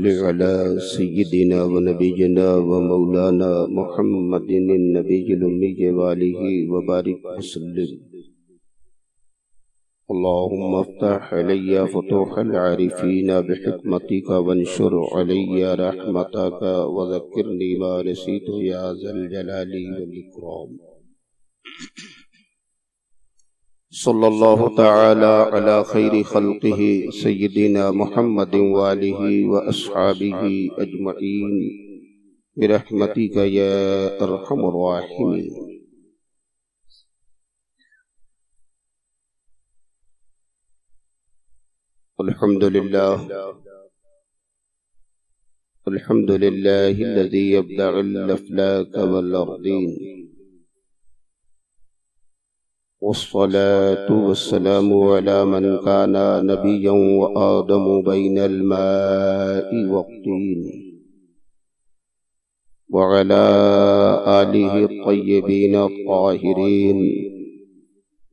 सल्लि अला सय्यिदिना व नबीना व मौलाना मुहम्मदिन नबील उम्मी व आलिहि व बारिक वसल्लिम। अल्लाहुम्मा अफ्तह अलैया फुतूहल आरिफीना बिहिकमतिका वंशुर अलैया रहमतका व ज़क्किरनी मा नसीतु या ज़ल जलाली वल इकराम। सल्लल्लाहु तआला अला खैरि खल्क़िही सय्यिदिना मुहम्मदिन व आलिहि व अस्हाबिही अजमईन बिरहमतिका या अरहमर राहिमीन। अल्हम्दुलिल्लाहिल्लज़ी यब्दअल अफ़लाक वल अर्दीन वस्सलातु वस्सलामु अला मन काना नबिय्यन व आदमु बैनल माइ वत्तीन व अला आलिहि अत्तय्यिबीन अत्ताहिरीन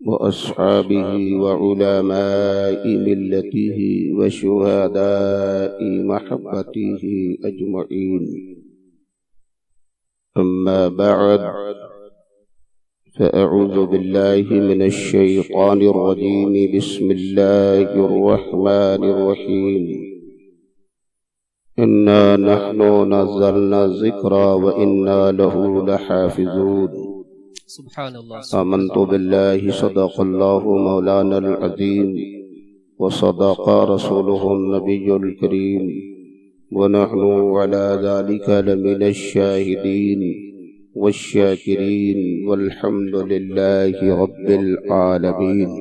व अस्हाबिहि व उलमाइ मिल्लतिहि व शुहदाइ महब्बतिहि अजमईन। अम्मा बअद फ़अऊज़ु बिल्लाहि मिनश शैतानिर रजीम। बिस्मिल्लाहिर रहमानिर रहीम। इन्ना नहनु नज़्ज़लना ज़िक्रा व इन्ना लहु लहाफ़िज़ून। आमन्तु बिल्लाहि सदक़ल्लाहु मौलानल अज़ीम व सदक़ रसूलुहुन नबियुल करीम व नहनु अला ज़ालिका लमिनश शाहिदीन वश्शाकिरीन वल्हम्दुलिल्लाहि रब्बिल आलमीन।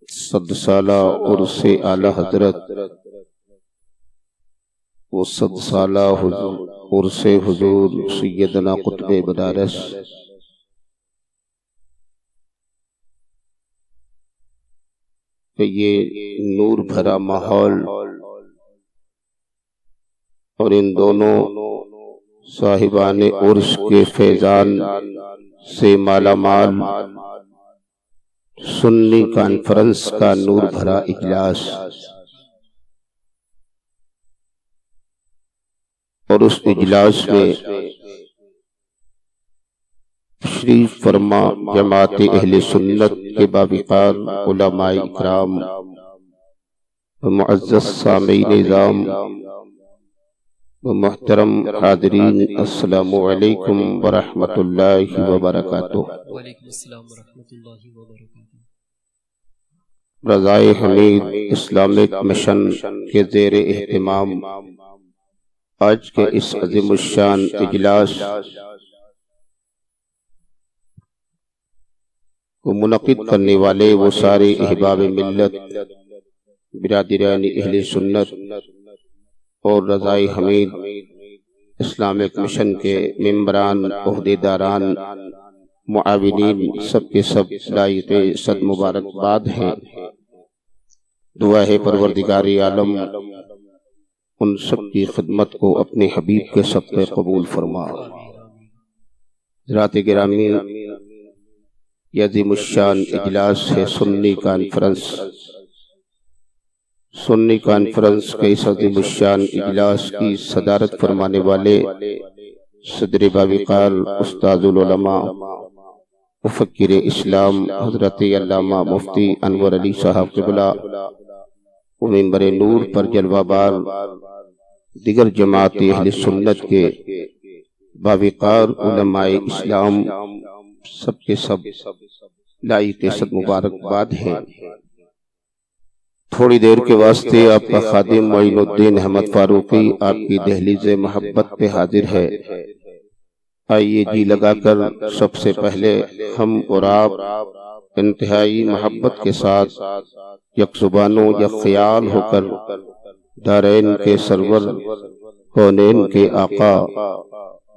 सदसाला उर्से आला हजरत वो सदसाला उर्से हुजूर सैयदना कुतुब बनारस ये नूर भरा माहौल और इन दोनों साहिबाने उर्स के फैजान से मालामाल सुन्नी कॉन्फ्रेंस का नूर भरा इजलास और उस इजलास में तशरीफ फरमा जमात अहले सुन्नत के बाविकार उलमाए इकराम मुअज़्ज़ज़ सामीईन निज़ाम व मुहतरम हाज़रीन, अस्सलामु अलैकुम व रहमतुल्लाहि व बरकातुहू। रज़ाए हमीद इस्लामिक मिशन के ज़ेरे एहतिमाम आज के इस अज़ीमुश्शान इजलास को मुनक़िद करने वाले वो सारे अहबाब मिल्लत, बिरादरान अहले सुन्नत और रज़ाए हमीद इस्लामिक मिशन के मेंबरान, ओहदेदारान, मुआविनीन सबके सब लायक़े सद मुबारकबाद हैं। दुआ है परवरदिगार आलम उन सब की खिदमत को अपने हबीब के सदक़े कबूल फरमा। ज़रात गिरामी, यह अज़ीमुश्शान इजलास है सुन्नी कॉन्फ्रेंस। सुन्नी कॉन्फ्रेंस के इस अज़ीमुश्शान इजलास की सदारत फरमाने वाले सदर बाविकार उस्ताजुल उलमा मुफक्किर इस्लाम हज़रत अल्लामा मुफ्ती अनवर अली साहब क़िबला व मिंबर नूर पर जलवाबार दिगर जमात अहले सुन्नत के बाविकार उलमाए इस्लाम सबके सब लायक़े सद मुबारकबाद हैं। थोड़ी देर के वास्ते आपका खादिम मोइनुद्दीन अहमद फारूकी आपकी दहलीज़ मोहब्बत पे हाजिर है। आइए जी लगाकर सबसे पहले हम और आप इंतहाई मोहब्बत के साथ यकजुबानो यक ख्याल होकर दारैन के सरवर, कौनैन के आका,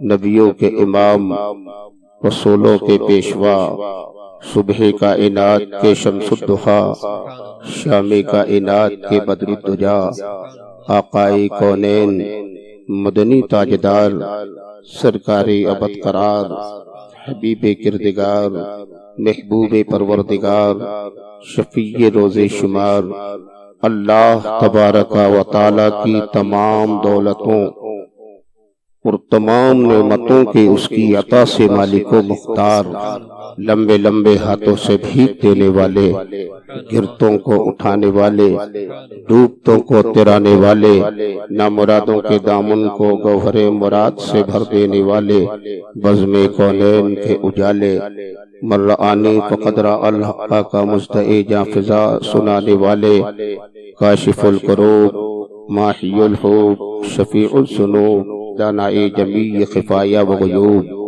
नबियों के इमाम, रसूलों के पेशवा, सुबह कायनात के शम्सुद्दुहा, शामी कायनात के बद्रुद्दुजा, आकाए कौनैन, मदनी ताजदार, सरकारी अबद करार हबीबे किरदिगार, महबूबे परवरदिगार, शफीए रोज़े शुमार, अल्लाह तबारका व तआला की तमाम दौलतों और तमाम नेमतों के उसकी अता से मालिको मुख्तार, लंबे लंबे हाथों से भीख देने वाले, गिरतों को उठाने वाले, डूबतों को तिराने वाले, नामुरादों के दामन को गौहरे मुराद से भर देने वाले, बज़्मे कौनैन के उजाले, मर्रानी फ़क़दरा अल-हक़्क़ा का मुस्तए जाफ़िज़ा सुनाने वाले, काशिफ़ुल कुरूब, माहियुल हुब, शफ़ीउल ज़ुनूब, दानाए जमी खिफ़ाया व ग़ुयूब,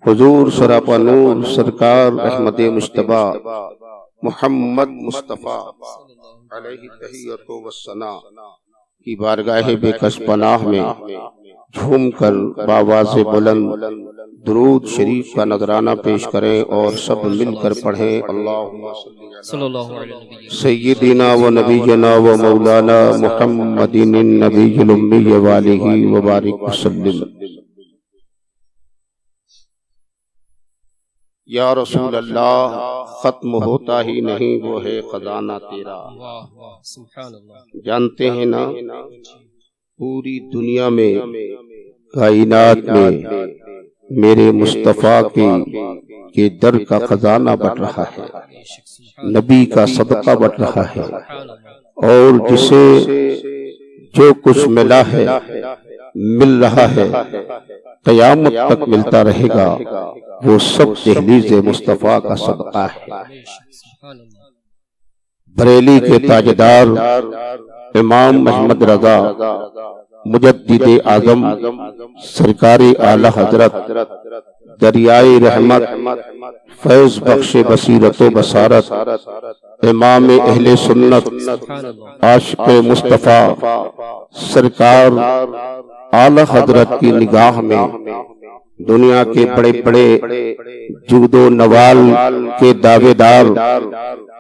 हुज़ूर सरापा नूर सरकार अहमद मुश्तबा मोहम्मद मुस्तफ़ा अलैहि तहिय्यतु वस्सना की बारगाह बेकस पनाह में झूमकर बावाज़े बुलंद दुरूद शरीफ का नजराना पेश करें और सब मिलकर पढ़ें। अल्लाहुम्मा सल्लल्लाहु अलैहि सय्यिदिना व नबीना व मौलाना मुहम्मदिन नबीयुल उम्मी व आलिहि व बारिक वसल्लम। या रसूल अल्लाह, खत्म होता ही नहीं वो है खजाना तेरा। जानते हैं ना, पूरी दुनिया में, कायनात में मेरे मुस्तफ़ा के दर का खजाना बढ़ रहा है, नबी का सदका बढ़ रहा है, और जिसे जो कुछ मिला है, मिल रहा है, क़यामत तक मिलता रहेगा, वो सब दहलीज़ मुस्तफ़ा का सदका है। बरेली के ताजदार इमाम अहमद रज़ा मुजद्दिद आज़म सरकारी आला हजरत दरियाए रहमत फैज बख्श बसीरत बसारत इमाम अहले सुन्नत आशिक़ मुस्तफ़ा सरकार आला हजरत की निगाह में दुनिया के बड़े बड़े जुदो नवाल के दावेदार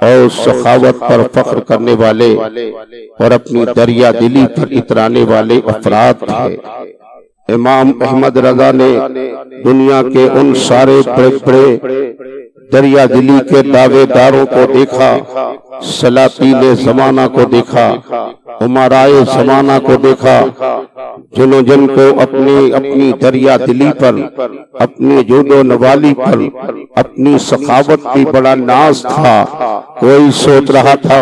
और सखावत पर फख्र करने वाले और अपनी दरिया दिली पर इतराने वाले अफराद थे। इमाम अहमद रज़ा ने दुनिया के उन सारे बड़े बड़े दरिया दिली के दावेदारों को देखा, सलातीन ज़माना को देखा, उमराए ज़माना को देखा, जिनको अपनी अपनी दरिया दिली पर, अपनी जुदो नवाली पर, अपनी सखावत की बड़ा नाज था। कोई सोच रहा था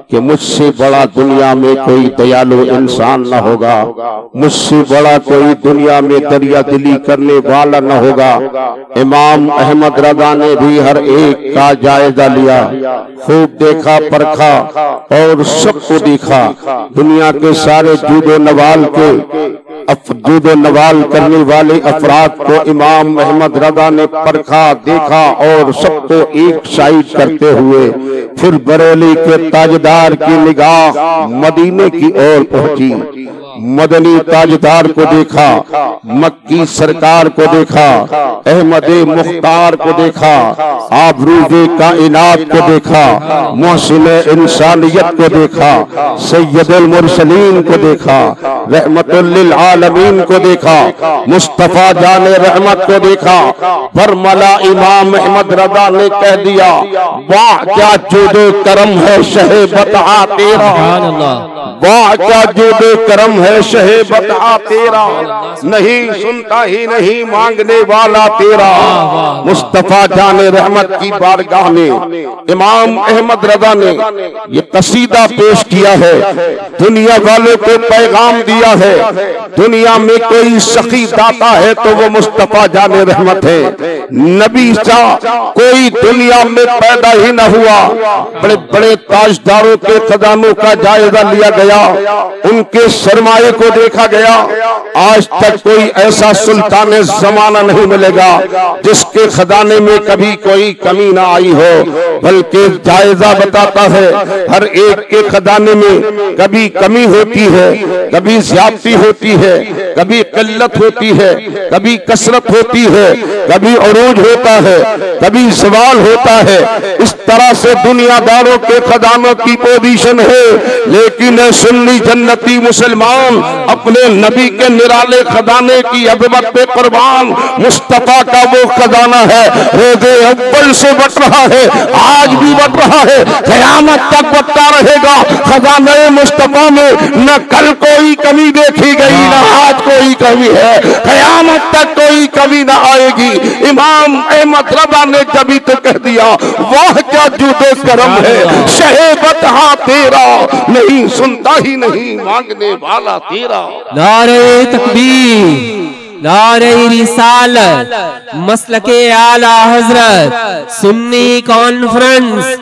कि मुझसे बड़ा दुनिया में कोई दयालु इंसान न होगा, मुझसे बड़ा कोई दुनिया में दरिया दिली करने वाला न होगा। इमाम अहमद रज़ा ने भी हर एक का जायजा लिया, खूब देखा, परखा और सबको देखा। दुनिया के सारे जुदो नवाल के जुदो नवाल करने वाले अफराद को इमाम अहमद रज़ा ने परखा, देखा और सबको एक साइड करते हुए फिर बरेली के ताजदार की निगाह मदीने की ओर पहुंची। मदनी ताजदार को देखा, मक्की सरकार को देखा, अहमद मुख्तार को देखा, आबरूज़े कायनात को देखा, मोहसिन इंसानियत को देखा, सैयदुल मुरसलीन को देखा, रहमतुल लिल आलमीन को देखा, मुस्तफ़ा जाने रहमत को देखा। बरमला इमाम अहमद रज़ा ने कह दिया, वाह क्या जुदो करम है शहे बता तेरा, वाह क्या जुदो करम है शहे बता तेरा, नहीं सुनता ही नहीं मांगने वाला तेरा। मुस्तफ़ा जाने रहमत की बारगाह में इमाम अहमद रज़ा ने ये कसीदा पेश किया है, दुनिया वालों को पैगाम दिया है। दुनिया में कोई सखी दाता है तो वो मुस्तफ़ा जाने रहमत है। नबी सा कोई दुनिया में पैदा ही न हुआ। बड़े बड़े ताजदारों के खजानों का जायजा लिया गया, उनके सरमाए को देखा गया। आज तक कोई ऐसा सुल्तान जमाना नहीं मिलेगा जिसके खजाने में कभी कोई कमी ना आई हो, बल्कि जायजा बताता है हर एक के खजाने में कभी कमी होती है, कभी ज्यादती होती है, कभी किल्लत होती है, कभी कसरत होती है, कभी उरूज होता है, कभी सवाल होता है। इस तरह से दुनियादारों के खजानों की पोजीशन है, लेकिन सुन्नी जन्नती मुसलमान अपने नबी के निराले खजाने की अजमत पे कुर्बान। मुस्तफा का वो खजाना है, रोज़े अव्वल से बट रहा है, आज भी बट रहा है, क़यामत तक बटता रहेगा। खजाने मुस्तफा में न कल कोई कमी देखी गई, न आज कोई कमी है, क़यामत तक कोई कमी न आएगी। इमाम अहमद रज़ा ने जभी तो कह दिया, वाह क्या जुदे करम है, शहेबत हाँ तेरा, नहीं सुनता ही नहीं मांगने वाला तेरा। नारे तकबीर, नारे रिसालत, मसलके आला हजरत, सुन्नी कॉन्फ्रेंस।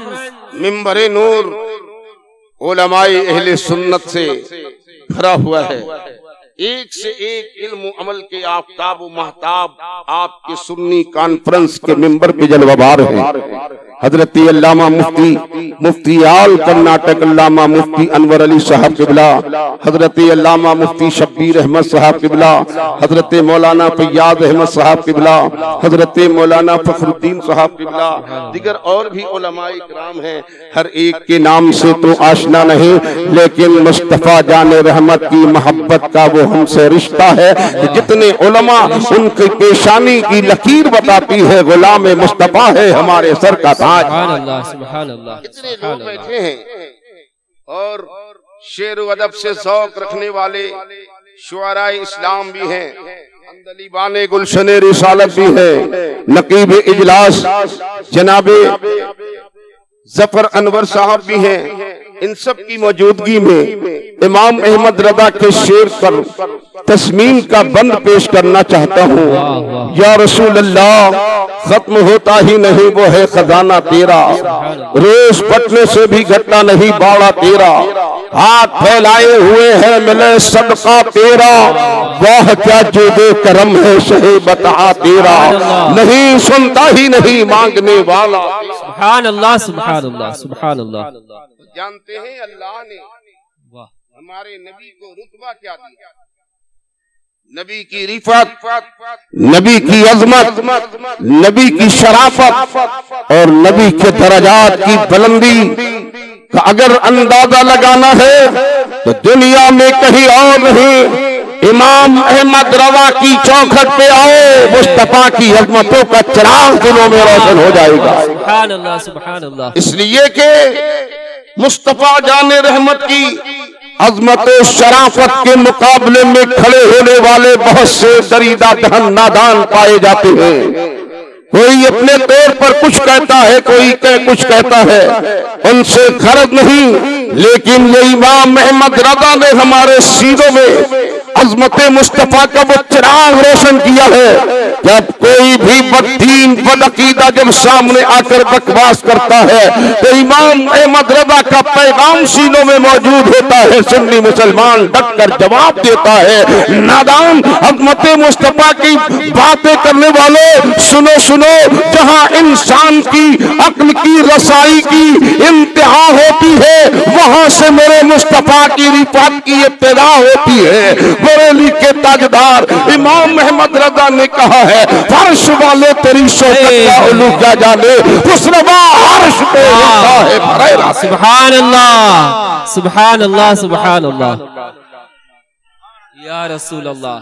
मिंबरे नूर उलमाए अहले सुन्नत से भरा हुआ है। एक से एक इल्म अमल के आफताब महताब आपके सुन्नी कॉन्फ्रेंस के मिंबर पे जलवाबार है। हजरत अल्लामा मुफ्ती आल कर्नाटक अल्लामा मुफ्ती अनवर अली साहब किबला, हजरत अल्लामा मुफ्ती शब्बीर अहमद साहब किबला, हजरत मौलाना फैयाज अहमद साहब किबला, हजरत मौलाना फखरुद्दीन साहब किबला, दिगर और भी उलमाए इकराम हैं। हर एक के नाम से तो आशना नहीं, लेकिन मुस्तफा जाने रहमत की मोहब्बत का वो हमसे रिश्ता है। जितने उलमा उनकी पेशानी की लकीर बताती है, गुलाम मुस्तफा है हमारे सर का ताज। इतने लोग बैठे हैं और शेर अदब से शौक रखने वाले शुआराए इस्लाम भी हैं, अंदलीबाने गुलशने रिसालत भी है, नकीब इजलास जनाबे जफर अनवर साहब भी हैं। इन सब की मौजूदगी में इमाम अहमद रज़ा के शेर पर तस्मीम का बंद पेश करना चाहता हूँ। या रसूल अल्लाह, खत्म होता ही नहीं वो है खजाना तेरा, रोज पटने से भी घटना नहीं बाड़ा तेरा, हाथ फैलाए हुए हैं मिले सदका तेरा, वाह क्या जुदे करम है शहे बता तेरा, नहीं सुनता ही नहीं मांगने वाला। सुभान अल्लाह, सुभान अल्लाह, सुभान अल्लाह। जानते हैं अल्लाह ने हमारे नबी को रुतबा क्या दिया, नबी की रिफत, नबी की अजमत, नबी की शराफत और नबी के दर्जात की बुलंदी का अगर अंदाजा लगाना है तो दुनिया में कहीं और नहीं, इमाम अहमद रज़ा की चौखट पे आओ, मुस्तफा की अजमतों का चिराग दिलों में रोशन हो जाएगा। सुभान अल्लाह, सुभान अल्लाह। इसलिए कि मुस्तफा जाने रहमत की अजमत शराफत के मुकाबले में खड़े होने वाले बहुत से दरीदा दहन नादान पाए जाते हैं। कोई अपने तौर पर कुछ कहता है, कोई कुछ कहता है, उनसे गरज नहीं, लेकिन ये इमाम अहमद रज़ा ने हमारे सीनों में अजमत मुस्तफा का वो चिराग रोशन किया है। जब कोई भी बददीन बदअकीदा जब सामने आकर बकवास करता है तो इमाम अहमद रज़ा का पैगाम सीनों में मौजूद होता है, सुन्नी मुसलमान डट कर जवाब देता है। नादान अजमत मुस्तफा की बातें करने वालों, सुनो सुनो, जहां इंसान की अक्ल की रसाई की इंतहा होती है, वहां से मेरे मुस्तफा की रिफात की इब्तिदा होती है। बरेली के ताजदार इमाम अहमद रज़ा ने कहा है, फर्श वाले तेरी शौकत का उलू क्या जाने, खुसरवा अर्श पे होता है फरेरा। सुभान अल्लाह, सुभान अल्लाह, सुभान अल्लाह। या रसूल अल्लाह,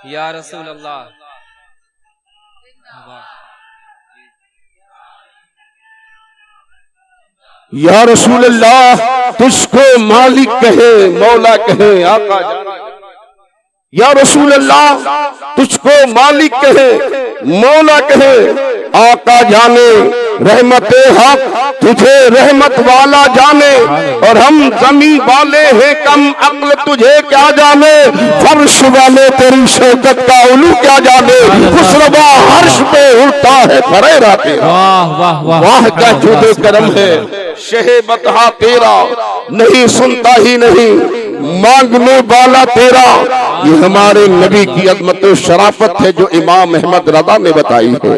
या रसूल अल्लाह। या रसूल अल्लाह, तुझको मालिक कहे, मौला कहे, आका जाने। या रसूल अल्लाह, तुझको मालिक कहे, मौला कहे, आका जाने। रहमत हक तुझे रहमत वाला जाने, और हम जमीन वाले हैं कम अक्ल तुझे क्या जाने, फर्श वाले तेरी शौकत का उलू क्या जाने, खुसरवा अर्श पे उड़ता है फरेरा तेरा। वाह वाह वाह, वाह क्या जुदे करम है शहे बता तेरा, नहीं सुनता ही नहीं मांगने वाला तेरा। ये हमारे नबी की अजमत और शराफत है जो इमाम अहमद रज़ा ने बताई है।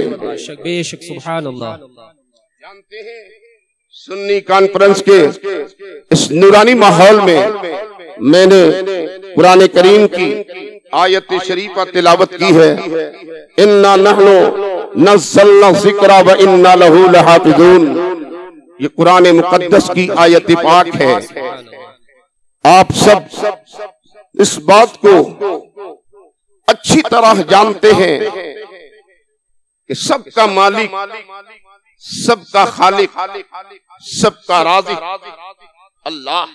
बेशक, सुभान अल्लाह। जानते हैं सुन्नी कॉन्फ्रेंस के इस नूरानी माहौल में मैंने कुरान करीम की आयत शरीफा तिलावत की है, इन्ना नहनु नज़्ज़लना ज़िक्रा व इन्ना लहू लहाफ़िज़ून। ये कुरान मुक़द्दस की आयत पाक है। आप सब इस बात को अच्छी तरह जानते हैं कि सबका मालिक, सबका खालिक, सबका राज़िक अल्लाह,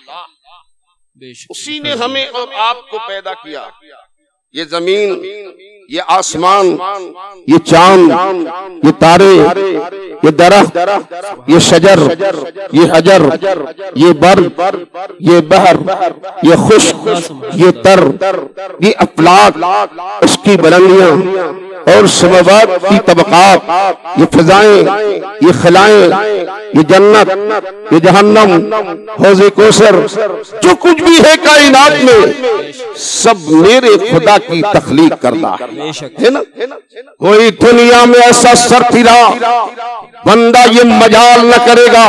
उसी ने हमें और आपको पैदा किया। ये जमीन, ये आसमान, ये चांद, ये तारे, ये दरख्त, ये शजर, ये हजर, ये बर्फ, ये बहर, ये खुश्क, ये तर, ये अफलाक, इसकी बुलंदियां और समावात की तबकात, ये फिजाएं, ये खलाएं, ये जन्नत, ये जहन्नम, हौज़े कौसर, जो कुछ भी है कायनात में, सब मेरे खुदा की तख्लीक करता है ना। कोई दुनिया में ऐसा सरफिरा बंदा ये मजाल न करेगा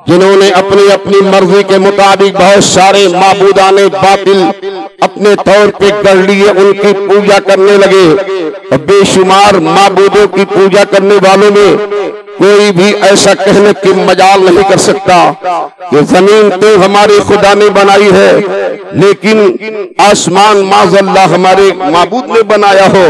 जिन्होंने अपनी अपनी मर्जी के मुताबिक बहुत सारे माबूदाने बातिल अपने तौर पे कर लिए, उनकी पूजा करने लगे। और बेशुमार माबूदों की पूजा करने वालों में कोई भी ऐसा कहने की मजाल नहीं कर सकता कि जमीन तो हमारे खुदा ने बनाई है, लेकिन आसमान माज़अल्लाह हमारे माबूद ने बनाया हो।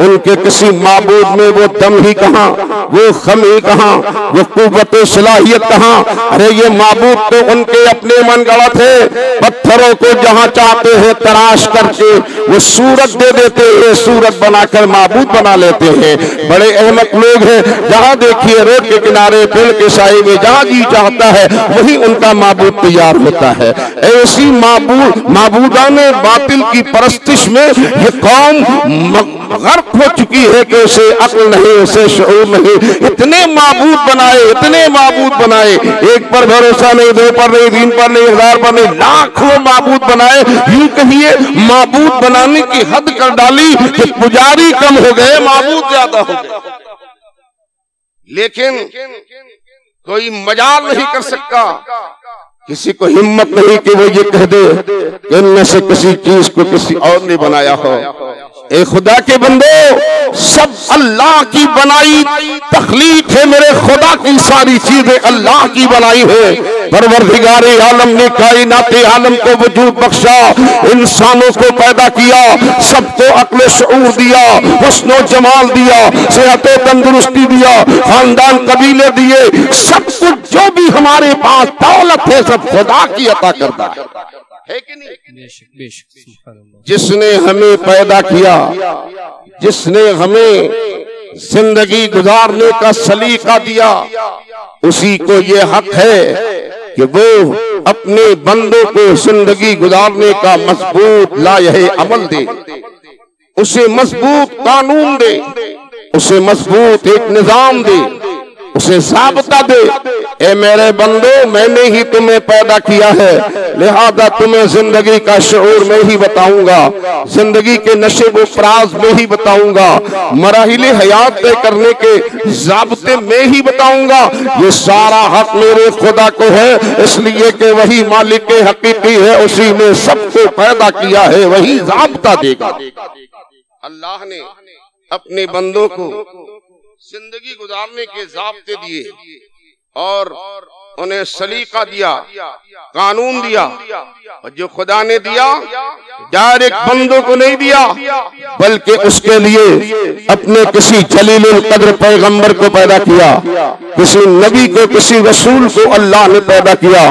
उनके किसी माबूद में वो दम ही कहाँ, वो खम ही कहाँ, वो कुव्वत सलाहियत कहाँ। अरे ये माबूद तो उनके अपने मन गढ़ंत है। पत्थरों को जहाँ चाहते हैं तराश करके वो सूरत दे देते हैं, सूरत बनाकर माबूद बना लेते हैं। बड़े अहमक लोग हैं, जहाँ देखिए रोड के किनारे पेड़ के साए में जहाँ जी चाहता है वही उनका माबूद तैयार होता है। ऐसी माबूदाने बातिल की परस्तिश में ये कौम गर्क हो चुकी है कि उसे अक्ल नहीं, उसे शऊर नहीं। इतने माबूद बनाए, इतने माबूद बनाए, एक पर भरोसा नहीं, दो पर नहीं, तीन पर नहीं, हजार पर नहीं, लाखों माबूद बनाए। यूं कहिए माबूद बनाने की हद कर डाली कि पुजारी कम हो गए, माबूद ज्यादा हो गए। लेकिन कोई मजाल नहीं कर सकता, किसी को हिम्मत नहीं कि वो ये कह दे कि इनमें से किसी चीज को किसी और ने बनाया हो। ए खुदा के बंदो, सब अल्लाह की बनाई तख्लीक है। मेरे खुदा की सारी चीजें अल्लाह की बनाई है। परवरदिगारे आलम ने कायनाते आलम को वजूद बख्शा, इंसानों को पैदा किया, सबको अक्ल शऊर दिया, हुस्न जमाल दिया, सेहत तंदुरुस्ती दिया, खानदान कबीले दिए। सब कुछ जो भी हमारे पास दौलत है सब खुदा की अता करता है कि नहीं? जिसने हमें पैदा किया, जिसने हमें जिंदगी गुजारने का सलीका दिया, उसी को ये हक है कि वो अपने बंदों को जिंदगी गुजारने का मजबूत लायहे अमल दे, उसे मजबूत कानून दे, उसे मजबूत एक निजाम दे, उसे ज़ाब्ता दे। ए मेरे बंदो, मैंने ही तुम्हें पैदा किया है, लिहाजा तुम्हें जिंदगी का शऊर में ही बताऊंगा, जिंदगी के नशे व फराज में ही बताऊंगा, मराहिले हयात तय करने के ज़ाब्ते में ही बताऊंगा। ये सारा हक मेरे खुदा को है, इसलिए कि वही मालिक के हकीकी है, उसी ने सबको पैदा किया है, वही ज़ाब्ता देगा। अल्लाह ने अपने बंदों को जिंदगी गुजारने के ज़ाब्ते दिए और उन्हें सलीका दिया, कानून दिया। और जो खुदा ने दिया डायरेक्ट बंदों को नहीं दिया, बल्कि उसके लिए अपने किसी जलीलुल कद्र पैगंबर को पैदा किया, किसी नबी को, किसी रसूल को अल्लाह ने पैदा किया।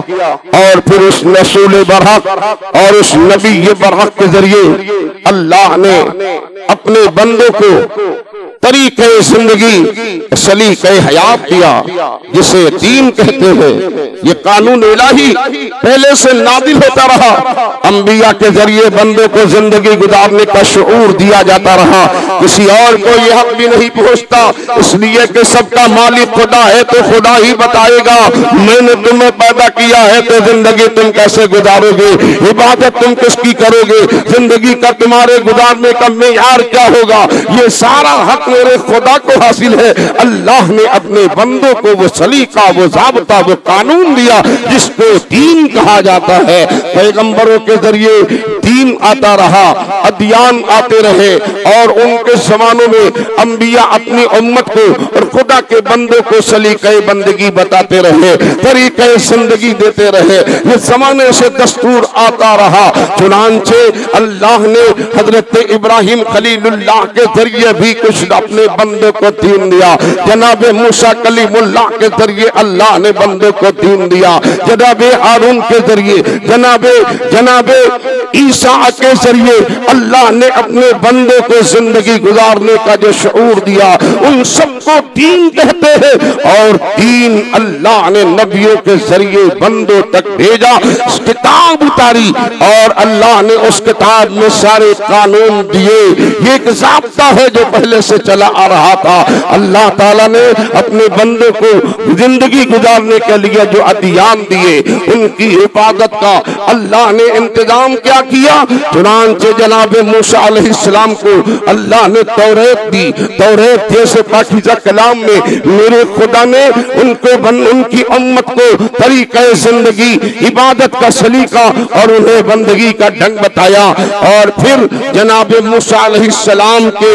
और फिर उस रसूल बरहक और उस नबी ये बरहक के जरिए अल्लाह ने अपने बंदों को तरीके जिंदगी, सलीके हयात दिया, जिसे दीन कहते हैं। ये कानून इलाही पहले से नादिल होता रहा, अंबिया के जरिए बंदों को जिंदगी गुजारने का शऊर दिया जाता रहा। किसी और को ये हक भी नहीं पहुंचता, इसलिए कि सबका मालिक खुदा है तो खुदा ही बताएगा, मैंने तुम्हें पैदा किया है तो जिंदगी तुम कैसे गुजारोगे, इबादत तुम किसकी करोगे, जिंदगी का तुम्हारे गुजारने का मेयार क्या होगा। ये सारा हक मेरे खुदा को हासिल है। अल्लाह ने अपने बंदों को वो सलीका, वो ज़ाब्ता, वो कानून दिया दिया जिसको दीन कहा जाता है। पैगंबरों के जरिए दीन आता रहा, अदियान आते रहे और उनके जमानों में अंबिया अपनी उम्मत को और खुदा के बंदों को सलीके बंदगी बताते रहे, तरीके जिंदगी देते रहे। ये जमाने से दस्तूर आता रहा। चुनांचे अल्लाह ने हजरत इब्राहिम खलीलुल्लाह के जरिए भी कुछ अपने बंदों को दीन दिया। जनाब मूसा कलीमुल्लाह के जरिए अल्लाह ने बंदों को दीन दिया। जनाब हारून के जरिए, जनाब ईसा के जरिए अल्लाह ने अपने बंदों को जिंदगी गुजारने का जो शऊर दिया, उन सबको दीन कहते हैं। और दीन अल्लाह ने नबियों के जरिए बंदों तक भेजा, किताब उतारी और अल्लाह ने उस किताब में सारे कानून दिए। ये एक ज़ाब्ता है जो पहले से चला आ रहा था। अल्लाह ताला ने अपने बंदों को जिंदगी गुजारने के लिए जो अदियान दिए, उनकी हिफाजत का अल्लाह ने इंतजाम क्या किया। चुनांचे जनाब मूसा अलैहिस्सलाम को अल्लाह ने तौरेत दी। तौरेत जैसे पाकीज़ा कलाम में मेरे खुदा ने उनकी उम्मत को तरीक़े जिंदगी, इबादत का सलीका और उन्हें बंदगी का ढंग बताया। और फिर जनाब मूसा अलैहिस्सलाम के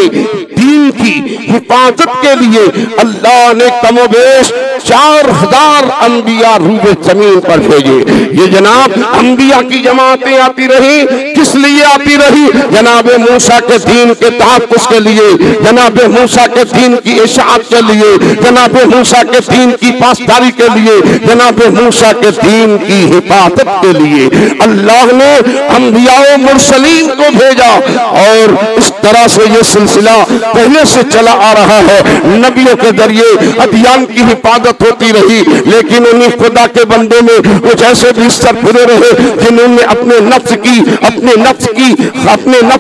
दीन की हिफाजत के लिए अल्लाह ने कमोबेश 4000 अंबिया रूबे जमीन पर भेजे। ये जनाब अंबिया की जमातें आती रही, किस लिए आती रही? जनाब मूसा के दीन के तहफ़्फ़ुज़ के लिए, जनाब मूसा के दीन की इशाअत के लिए, जनाब मूसा के दीन की पासदारी के लिए, जनाब मूसा के दीन की हिफाजत के लिए अल्लाह ने अंबिया व मुरसलीन को भेजा। और इस तरह से ये सिलसिला पहले से चला आ रहा है। नबियों के जरिए अदियान की हिफाजत होती रही, लेकिन उन्हीं खुदा के बंदों में कुछ ऐसे भी सर फिरे रहे जिन्होंने अपने नफ्स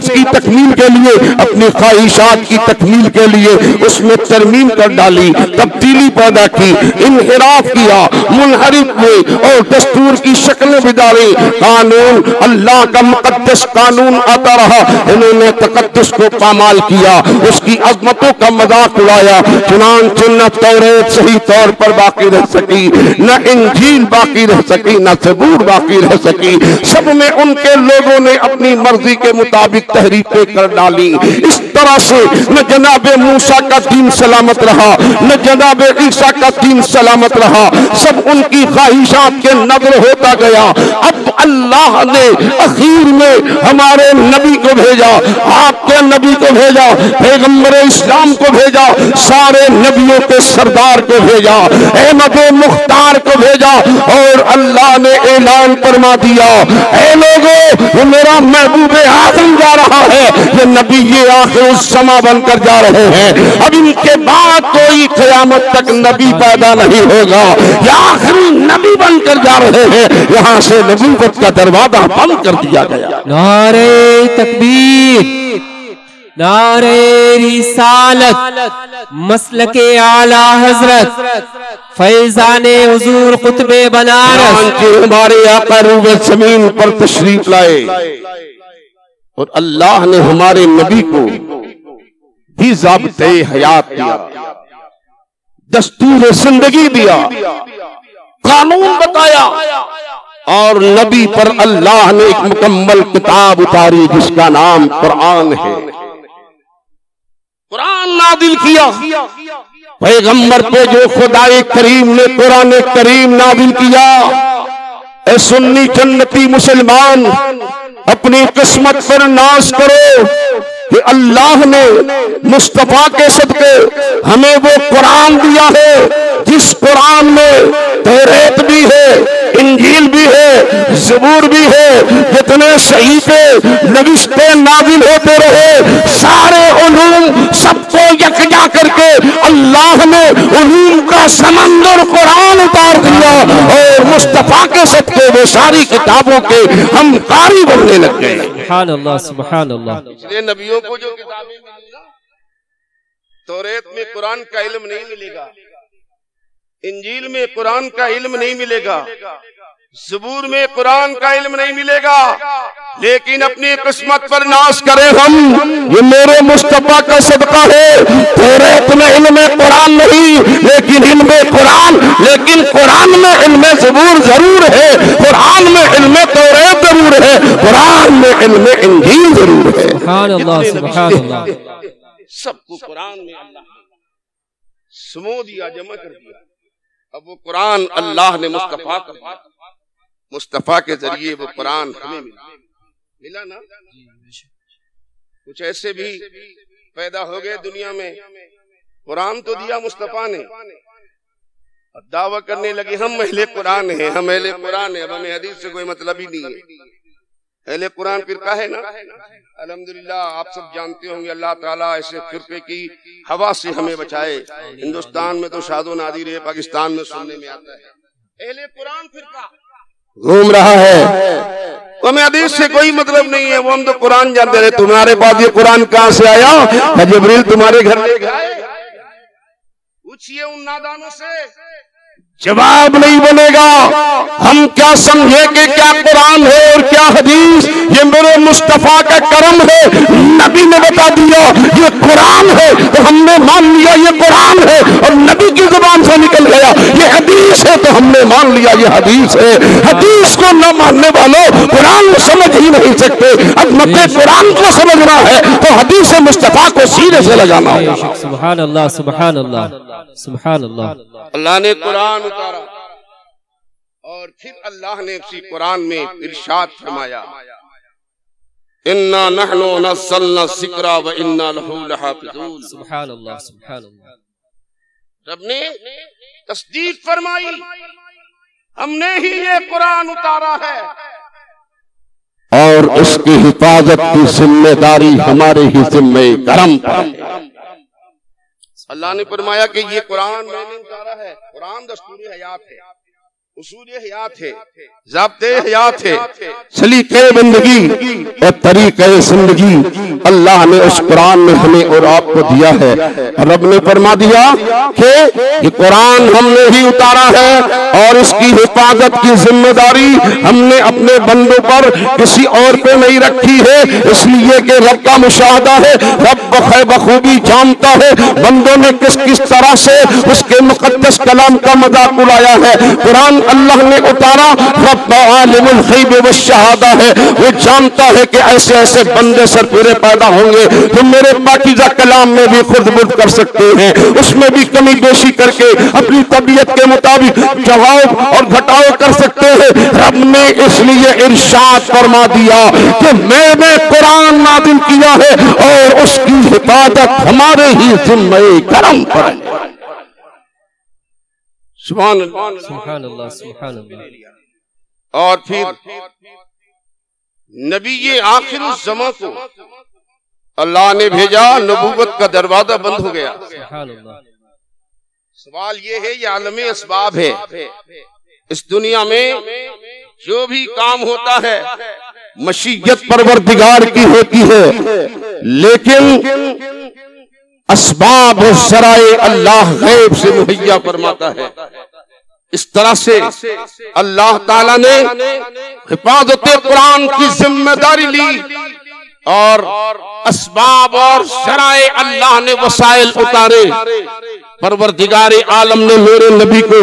की तकमील के लिए, अपनी ख्वाहिशात की तकमील के लिए उसमें तरमीम कर डाली, तब्दीली पैदा की, इनहिराफ किया, मुनहरिफ हुए और दस्तूर की शक्लें बिगाड़ी। कानून अल्लाह का मुकद्दस कानून आता रहा, इन्होंने तकद्दुस को पामाल किया, उसकी अजमतों का मजाक उड़ाया। चुनांचे न तौरेत सही तौर पर बाकी रह सकी, न इंजील बाकी रह सकी, न ज़बूर बाकी रह सकी। सब में उनके लोगों ने अपनी मर्जी के मुताबिक तहरीफें कर डाली। इस तरह से न जनाब मूसा का दीन सलामत रहा, न जनाब ईसा का दीन सलामत रहा। सब उनकी ख्वाहिशात के नज़र होता गया। अब अल्लाह ने आखिर में हमारे नबी को भेजा, आपके नबी को भेजा, पैगंबर इस्लाम को भेजा, सारे नबियों के सरदार को भेजा, अहमद मुख्तार को भेजा। और अल्लाह ने ऐलान फरमा दिया, ऐ लोगों, मेरा महबूब आज़म जा रहा है, ये नबी ये आखिर समा बनकर जा रहे हैं। अब इनके बाद कोई क़यामत तक नबी पैदा नहीं होगा, ये आखिरी नबी बनकर जा रहे हैं। यहाँ से नबूवत का दरवाजा बंद कर दिया गया। नारे तकबीर, नारे रिसालत, मसलके आला हजरत, फैजाने हुजूर कुतबे बनारस हमारे आका रूबे ज़मीन पर तशरीफ लाए और अल्लाह ने हमारे नबी को भी ज़ाब्ते हयात दिया, दस्तूर जिंदगी दिया, कानून बताया। और नबी पर अल्लाह ने एक मुकम्मल किताब उतारी जिसका नाम कुरान है। कुरान नादिल किया पैगंबर पे जो खुदाए करीम ने कुरान करीम नादिल किया। ए सुन्नी जन्नती मुसलमान, अपनी किस्मत पर नाज करो कि अल्लाह ने मुस्तफा के सदके हमें वो कुरान दिया है जिस कुरान में तौरेत भी है, इंजील भी है, ज़बूर भी है। जितने सहीफे नविश्ते नाज़िल होते रहे, सारे उलूम सबको यकजा करके अल्लाह ने उलूम का समंदर कुरान उतार दिया और मुस्तफा के सदके वो सारी किताबों के हम कारी बनने लग गए। सुभान अल्लाह, सुभान अल्लाह। इसलिए नबियों को जो किताबें मिली ना, तौरेत में कुरान का इल्म नहीं मिलेगा, इंजील में कुरान का इल्म नहीं मिलेगा, ज़बूर में कुरान का इल्म नहीं मिलेगा, लेकिन अपनी किस्मत पर नाश करें हम। ये मेरे मुस्तफा का सदका है। तौरात में इल्म कुरान नहीं, लेकिन इल्म कुरान, लेकिन कुरान में इल्म ज़बूर जरूर है, कुरान में इल्म तौरात जरूर है, कुरान में इल्म इंजील जरूर है। सुभान अल्लाह, सुभान अल्लाह। सबको कुरान में अल्लाह समो दिया, जमा कर दिया। अब वो कुरान अल्लाह ने मुस्तफा को दिया, मुस्तफा के जरिए वो कुरान हमें मिला ना। कुछ ऐसे भी पैदा हो गए दुनिया में, कुरान तो दिया मुस्तफा ने, दावा करने लगे हम अहले कुरान हैं, हम अहले कुरान हैं। अब हमें हदीस से कोई मतलब ही नहीं है। अहले कुरान फिरका है ना। अल्हम्दुलिल्लाह आप सब जानते होंगे, अल्लाह ताला ऐसे फिरके की हवा से हमें बचाए। हिंदुस्तान में तो शादो नादिर है, पाकिस्तान में सुनने में आता है अहले कुरान फिरका घूम रहा है। तो हमें हदीस से कोई मतलब नहीं है, वो हम तो कुरान जानते रहे। तुम्हारे पास ये कुरान कहाँ से आया? जिब्रील तुम्हारे घर ले गए। पूछिए उन नादानों से, जवाब नहीं बनेगा। हम क्या समझे कि क्या कुरान है और क्या हदीस? ये मेरे मुस्तफा का करम है। नबी ने बता दिया ये कुरान है, तो हमने मान लिया ये कुरान है, और नबी की जुबान से निकल गया ये हदीस है, तो हमने मान लिया ये हदीस है। हदीस को न मानने वालों कुरान को समझ ही नहीं सकते। अब मत कुरान को समझना है तो हदीस मुस्तफा को सीने से लगाना होगा। सुभान अल्लाह, सुभान अल्लाह, सुभान अल्लाह। अल्लाह ने कुरान उतारा और फिर अल्लाह ने उसी कुरान में इरशाद फरमाया, इन्ना नहनु नज़्ज़लना ज़िक्रा व इन्ना लहू लहाफ़िज़ून। सुभान अल्लाह, सुभान अल्लाह। रब ने तस्दीक फरमाई, हमने ही ये कुरान उतारा है और इसकी हिफाजत की जिम्मेदारी हमारे ही जिम्मे करम पर है। अल्लाह ने फरमाया कि ये कुरान मैंने उतारा है। कुरान दस्तूर हयात है, उसूल हयात है, ज़ाब्ते हयात है, सलीक़े ज़िंदगी और तरीक़े ज़िंदगी अल्लाह ने उस कुरान में हमें और आपको दिया है। रब ने फरमा दिया कि ये कुरान हमने ही उतारा है और इसकी हिफाजत की जिम्मेदारी हमने अपने बंदों पर किसी और पे नहीं रखी है, इसलिए कि रब का मुशाहदा है, रब बखूबी जानता है बंदों ने किस किस तरह से उसके मुक़द्दस कलाम का मजाक उड़ाया है। कुरान अल्लाह ने उतारा, रब आलिमुल गैब व शहादा है, वो जानता है कि ऐसे ऐसे बंदे सरफिरे पैदा होंगे तो मेरे पाकीज़ा कलाम में भी खुद बुर्द कर सकते हैं, उसमें भी कमी बेशी करके अपनी तबीयत के मुताबिक जवाब और घटाव कर सकते हैं। रब ने इसलिए इरशाद फरमा दिया कि मैंने कुरान नाज़िल किया है और उसकी हिफाजत हमारे ही जिम्मे करम पर है। सुभान अल्लाह, सुभान अल्लाह, सुभान अल्लाह। और फिर नबी ये आखिर उस ज़मां को अल्लाह ने भेजा, नबूवत का दरवाजा बंद हो गया। सुभान अल्लाह। सवाल ये है, ये आलमे असबाब है। इस दुनिया में जो भी काम होता है मशीयत परवरदिगार की होती है, लेकिन असबाब और ज़राए अल्लाह गैब से मुहैया फरमाता है। इस तरह से अल्लाह ताला ने हिफाजत कुरान की जिम्मेदारी ली और असबाब और ज़राए अल्लाह ने वसाइल उतारे। परवरदिगार आलम ने मेरे नबी को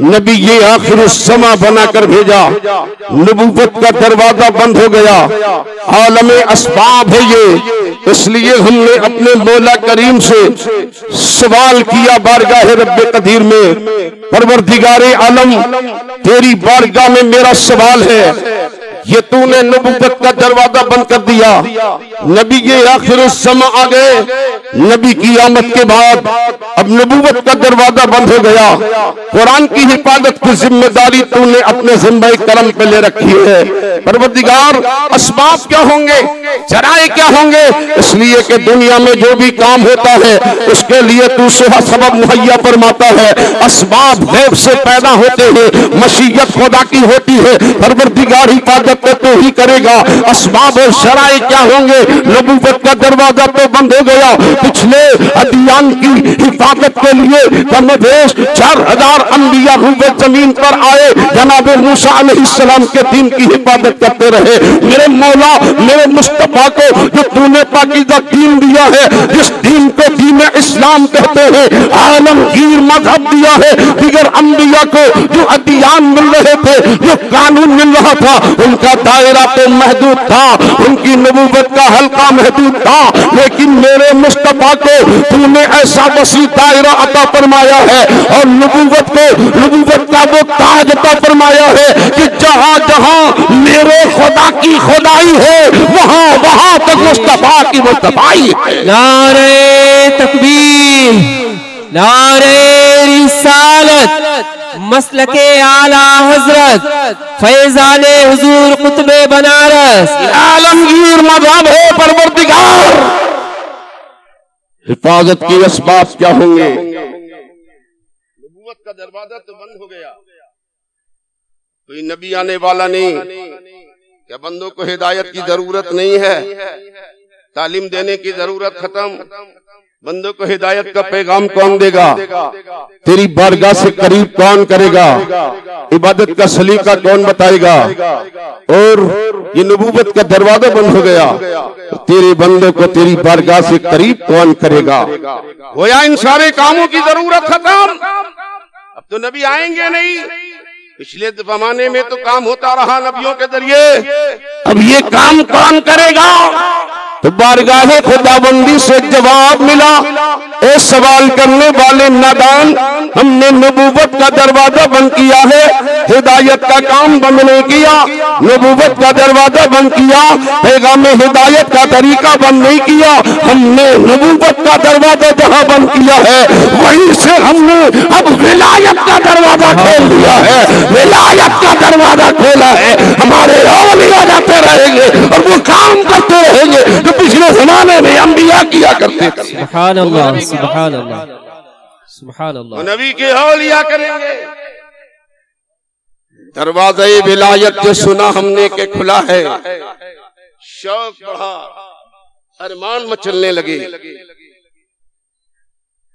नबी ये आखिर समा बनाकर भेजा, नबूवत का दरवाजा बंद हो गया, आलमे असबाब है ये। इसलिए हमने अपने मौला करीम से सवाल किया बारगाह रब्बे कदीर में, परवरदिगार आलम तेरी बारगाह में मेरा सवाल है, ये तूने नबूवत का दरवाजा बंद कर दिया, नबी ये आखिर समा आ गए, नबी की आमद के बाद अब नबूवत का दरवाजा बंद हो गया, कुरान की हिफाजत की जिम्मेदारी तूने अपने जिम्मे करम पे ले रखी है। परवरदिगार असबाब क्या होंगे, जराए क्या होंगे? इसलिए कि दुनिया में जो भी काम होता है उसके लिए तू सबब मुहैया फरमाता है। असबाब गैब से पैदा होते हैं, मशीयत खुदा की होती है। परवरदिगार हिफाजत हिफाजत तो तू ही करेगा। असबाब और शराए क्या होंगे, नबूवत का दरवाजा तो बंद हो गया। पिछले अदियान की हिफाजत के लिए कमोबेश 4000 अंबिया रूबे जमीन पर आए, जनाब मूसा अलैहिस्सलाम के दीन की हिफाजत करते रहे। मेरे मौला, मेरे मुस्तफा को जो तूने पाकीज़ा दीन दिया है, जिस दीन को दीन इस्लाम कहते हैं, आलमगीर मजहब दिया है, दिगर अंबिया को जो अदियान मिल रहे थे, जो कानून मिल रहा था, उनका दायरा तो महदूद था, उनकी नबूवत का हल्का महदूद था, लेकिन मेरे मुस्तफा को तूने ऐसा वसी दायरा अता फरमाया है और नबूवत को, नबूवत का वो ताज अता फरमाया है कि जहां जहां मेरे खुदा की खुदाई है, वहां वहां तक मुस्तफा की मुस्तफाई है। नारे तकबीर, नारे रिसालत, मसलके आला हजरत, फैजाने हुजूर कुतबे बनारस, आलमगीर मजहब है परवरदिगार। हिफाजत की असबाब क्या होंगे? नबूवत का दरवाजा तो बंद हो गया, कोई नबी आने वाला नहीं, क्या बंदों को हिदायत की जरूरत नहीं है, तालीम देने की जरूरत खत्म, बंदों को हिदायत का पैगाम कौन देगा, तेरी बारगाह से करीब कौन करेगा, इबादत का सलीका कौन बताएगा, और ये नबूवत का दरवाजा बंद हो गया, तेरे बंदों को तेरी बारगाह से करीब कौन करेगा। होया इन सारे कामों की जरूरत खत्म, अब तो नबी आएंगे नहीं। पिछले जमाने में तो काम होता रहा नबियों के जरिए, अब ये काम कौन करेगा। तो बारगाहे खुदाबंदी से जवाब मिला, ए सवाल करने वाले नादान, हमने नबूवत का दरवाजा बंद किया है, हिदायत का काम बंद नहीं किया। नबूवत का दरवाजा बंद किया, पैगाम हिदायत का तरीका बंद नहीं किया। हमने नबूवत का दरवाजा जहां बंद किया है, वहीं से हमने अब विलायत का दरवाजा खोल दिया है। विलायत का दरवाजा खोला है, हमारे औलिया जाते रहेंगे और वो काम करते रहेंगे जो पिछले जमाने में अंबिया किया करते थे। सुभान अल्लाह, सुभान अल्लाह, सुभान अल्लाह। नबी के औलिया करेंगे। दरवाज़े विलायत जो सुना हमने के खुला है, शौक बढ़ा, अरमान मचलने लगे,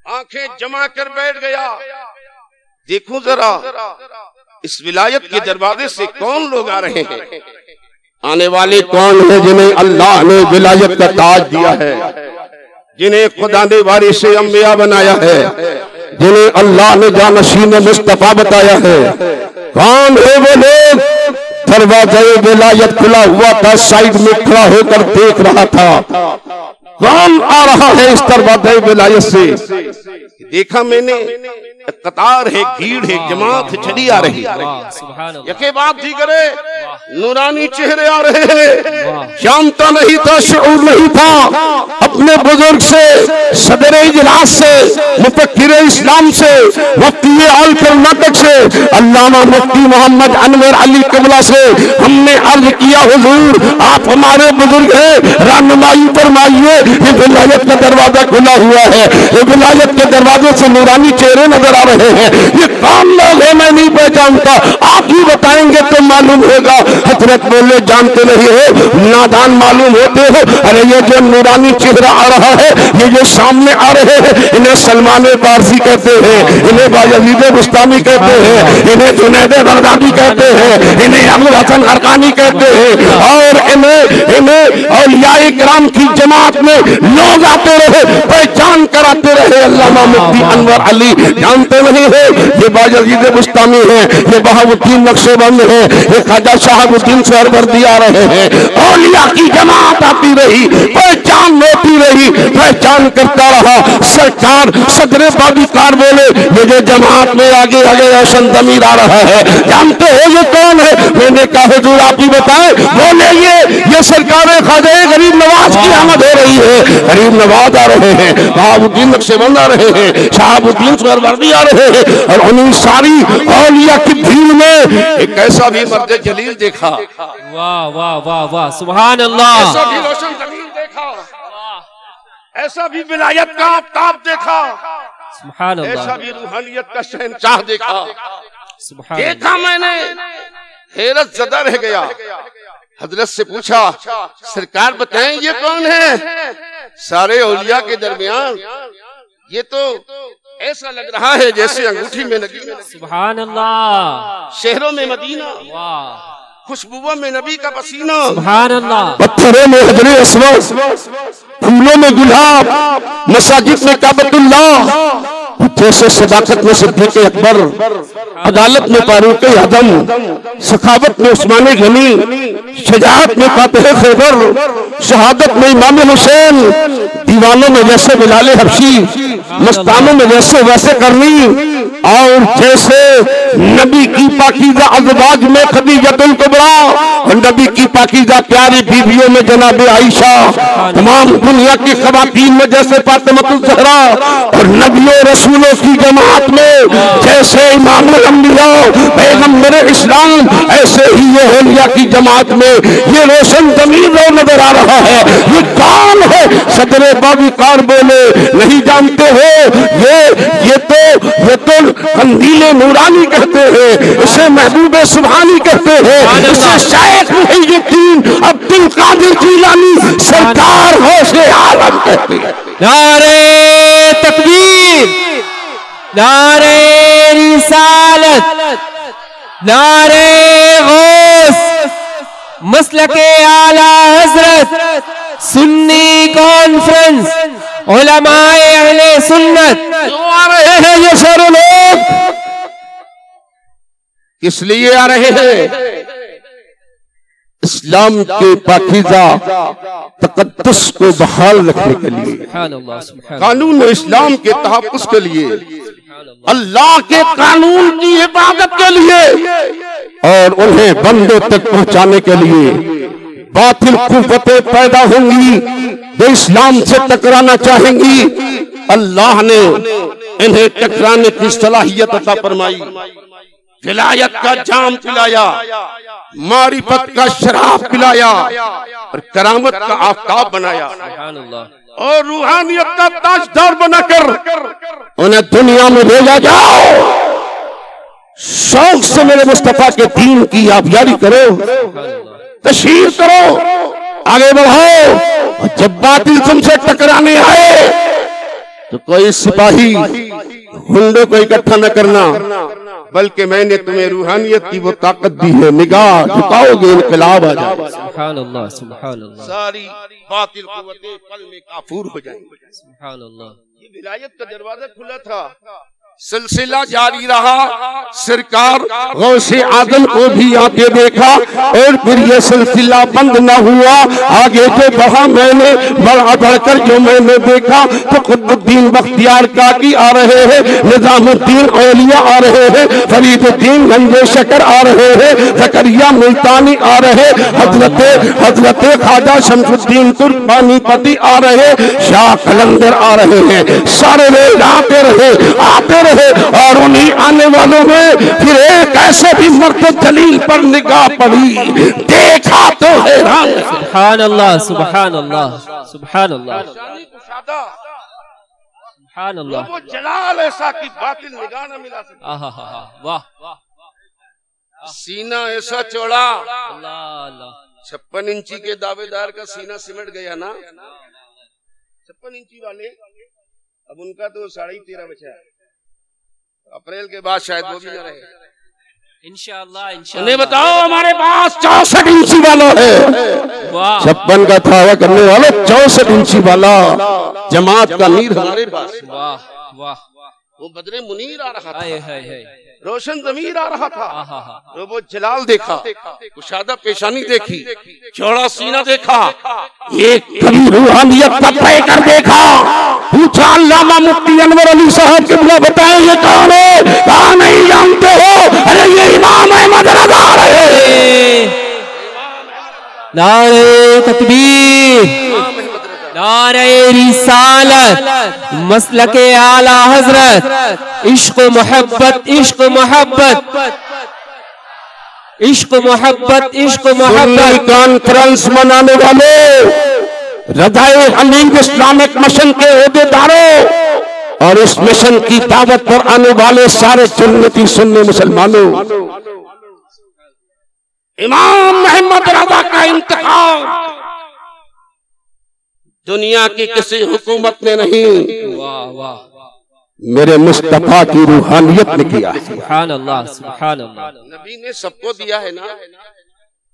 आंखें जमा कर बैठ गया। देखूं जरा इस विलायत के दरवाजे से कौन लोग आ रहे हैं, आने वाले कौन है जिन्हें अल्लाह ने विलायत का ताज दिया है, जिन्हें खुदा ने वारिस अंबिया बनाया है, जिन्हें अल्लाह ने जानशीन मुस्तफा बताया है। कौन है वो लोग? दरवाजा विलायत खुला हुआ था, साइड में खड़ा होकर देख रहा था, कौन आ रहा है इस दरवाजे विलायत से। देखा मैंने, कतार है, भीड़ है, जमात चली आ रही है, यके बात ही करे, नूरानी चेहरे आ रहे हैं। जानता नहीं था, शऊर नहीं था, अपने बुजुर्ग से, सदर इजलास से, मुफक्किर इस्लाम से, मुफ्ती आल कर्नाटक से, अल्लामा मुफ्ती मोहम्मद अनवर अली कबला से हमने अर्ज किया, हुजूर आप हमारे बुजुर्ग हैं, रहनुमाई फरमाइए। ये विलायत का दरवाजा खुला हुआ है, ये विलायत के दरवाजे से नूरानी चेहरे नजर आ रहे हैं, ये कौन लोग है मैं नहीं पहचानता, आप ही बताएंगे तो मालूम होगा। हजरत बोले जानते नहीं हो, नादान मालूम होते हो। अरे ये जो नूरानी चेहरा आ रहा है, ये जो सामने आ रहे हैं, इन्हें सलमान फारसी कहते हैं, इन्हें बायजीद बुस्तामी कहते हैं, इन्हें जुनैद बगदादी कहते हैं, इन्हें अबुल हसन हरकानी कहते हैं, और इन्हें औलियाए किराम की जमात में लोग आते रहे, पहचान कराते रहे। अल्लामा मुफ्ती अनवर अली जानते नहीं है, ये बायजीद बुस्तामी है, ये बहाउद्दीन नक्शबंद है, ये ख्वाजा शहाबुद्दीन सहरवर्दी आ रहे हैं। औलिया की जमात आती रही, पहचान होती रही, पहचान करता रहा। सरकार सदरे बाबीकार बोले, ये जो जमात में आगे आगे रोशन जमीर आ रहा है, जानते हो ये कौन है? मैंने कहा हुजूर आप ही बताएं। बोले ये सरकार ख्वाजा गरीब नवाज की आमद हो रही है, गरीब नवाज आ रहे हैं, बहाउद्दीन नक्शबंद आ रहे हैं, शहाबुद्दीन सहरवर्दी आ रहे हैं, और उन्हीं सारी औलिया की भीड़ में एक ऐसा भी मर्द जलील देखा। वाह वाह वाह वाह, सुभान अल्लाह। ऐसा भी रोशन जमीन देखा, ऐसा भी विलायत का आफताब देखा, सुभान अल्लाह। ऐसा भी रूहानियत का शहंशाह देखा। सुभान देखा मैंने, हैरत ज़दा रह गया। हजरत से पूछा, सरकार बताएं ये कौन है? सारे औलिया के दरमियान ये तो ऐसा लग रहा है जैसे अंगूठी में लगी। सुभान अल्लाह। शहरों में मदीना, वाह, खुशबुओं में नबी का पसीना, सुभान अल्लाह। पत्थरों में हजरे अस्वद, फूलों में गुलाब, मसाजिद में काबतुल्लाह, जैसे सदाकत में सिद्दीक़ अकबर, अदालत में फारूक आज़म, सखावत में उस्मान गनी, शजाअत में फातिह खैबर, शहादत में इमाम हुसैन, दीवानों में जैसे बिलाल हबशी, मस्तानों में जैसे वैसे करनी, और जैसे नबी की पाकीज़ा अज़वाज में खदीजतुल कुबरा और नबी की पाकीज़ा प्यारी बीवियों में जनाब आयशा, तमाम दुनिया की ख़वातीन में जैसे फातिमतुल ज़हरा, और नबियों रसूलों की जमात में जैसे इमामुल अंबिया पैगंबर इस्लाम, ऐसे ही ये औलिया की जमात में ये रोशन ज़मीन रो नजर आ रहा है। ये कौन है? सदरे बावीकार बोले, नहीं जानते हो? ये तो कंदीले नूरानी कहते हैं, इसे महबूबे सुभानी कहते हैं, इसे शायख मुहीउद्दीन अब्दुल कादिर जीलानी सरकार गौसे आलम कहते हैं। नारे तकबीर, नारे रिसालत, नारे गौस, मसलके आला हजरत, सुन्नी कॉन्फ्रेंस, उलमाए अहले सुन्नत। क्यों आ रहे हैं ये सारे लोग? किस लिए आ रहे हैं? इस्लाम के पाकीज़ा तक़द्दुस को बहाल रखने के लिए, कानून इस्लाम के तहफ़्फ़ुज़ के लिए, अल्लाह के कानून की हिफाजत के लिए, और उन्हें बंदों तक पहुंचाने के लिए। बातिल कुव्वतें पैदा होंगी, वे इस्लाम से टकराना चाहेंगी, अल्लाह ने इन्हें टकराने की सलाहियत अता फरमाई। विलायत का जाम पिलाया, मारिफत का शराब पिलाया, और करामत का आफताब बनाया, और रूहानियत का ताजदार बनाकर उन्हें दुनिया में भेजा। जाओ, शौक से मेरे मुस्तफा के दीन की आप यारी करो, तशहीर करो, आगे बढ़ाओ। और जब बातिल तुमसे टकराने आए तो कोई सिपाही हुंडों को इकट्ठा न करना, बल्कि मैंने तुम्हें रूहानियत की वो ताकत दी है, निगाह झुकाओगे इनकलाब आ जाएगा। सुभान अल्लाह, सुभान अल्लाह। सारी बातिल कुव्वतें पल में काफूर हो जाएंगी। सुभान अल्लाह। ये विलायत का दरवाजा खुला था, सिलसिला जारी रहा। सरकार गौसे आजम को भी आके देखा, और फिर ये सिलसिला बंद न हुआ। आगे जो बढ़ा मैंने, बढ़ा बढ़कर जो मैंने देखा तो कुतुबुद्दीन बख्तियार काकी आ रहे हैं, निजामुद्दीन औलिया आ रहे हैं, फरीदुद्दीन गंजे शकर आ रहे हैं, ज़करिया मुल्तानी आ रहे, हजरत ख्वाजा शमसुद्दीन तुर्कमानी आ रहे, शाह कलंदर आ रहे हैं। सारे लोग आते रहे, और उन्हीं आने वालों में फिर एक ऐसे भी मर्द जलील पर निगाह पड़ी, देखा तो हैरान। सुभान अल्लाह, सुभान अल्लाह, सुभान अल्लाह, सुभान अल्लाह। वो जलाल ऐसा कि बातिल निगाह न मिला सके। वाह, सीना ऐसा चौड़ा, अल्लाह अल्लाह। 56 इंची के दावेदार का सीना सिमट गया ना। 56 इंची वाले, अब उनका तो 13.5 बचा है। अप्रैल के बाद शायद वो भी न रहे। इंशाअल्लाह, इंशाअल्लाह। उन्हें बताओ हमारे पास 64 इंची वाला है। 56 का था करने वाले, 64 इंची वाला जमात का मीर हमारे पास। वाह वाह। वो बदरे मुनीर आ रहा था, है रोशन ज़मीर आ रहा था। तो वो जलाल देखा, कुशादा पेशानी देखी, चौड़ा सीना देखा, एक कभी रूहानियत का तय कर देखा। पूछा अल्लामा मुफ्ती अनवर अली साहब किबला बताएं ये कौन है? कहा नहीं जानते हो? अरे ये इमाम अहमद रज़ा है। नारे तकबीर, नारे रिसालत, मसलके आला हजरत, इश्क मोहब्बत, इश्क मोहब्बत, इश्क मोहब्बत, इश्क मोहब्बत। कॉन्फ्रेंस मनाने वाले, रज़ाए हमीद इस्लामिक मिशन के ओहदेदारों, और इस मिशन की दावत पर आने वाले सारे सुन्नती सुन्नी मुसलमानों, इमाम मोहम्मद रजा का इंतखाब दुनिया की किसी हुकूमत ने नहीं, वाह वाह, मेरे मुस्तफा की रूहानियत ने किया है। सुभान अल्लाह, सुभान अल्लाह। नबी ने सबको दिया है ना,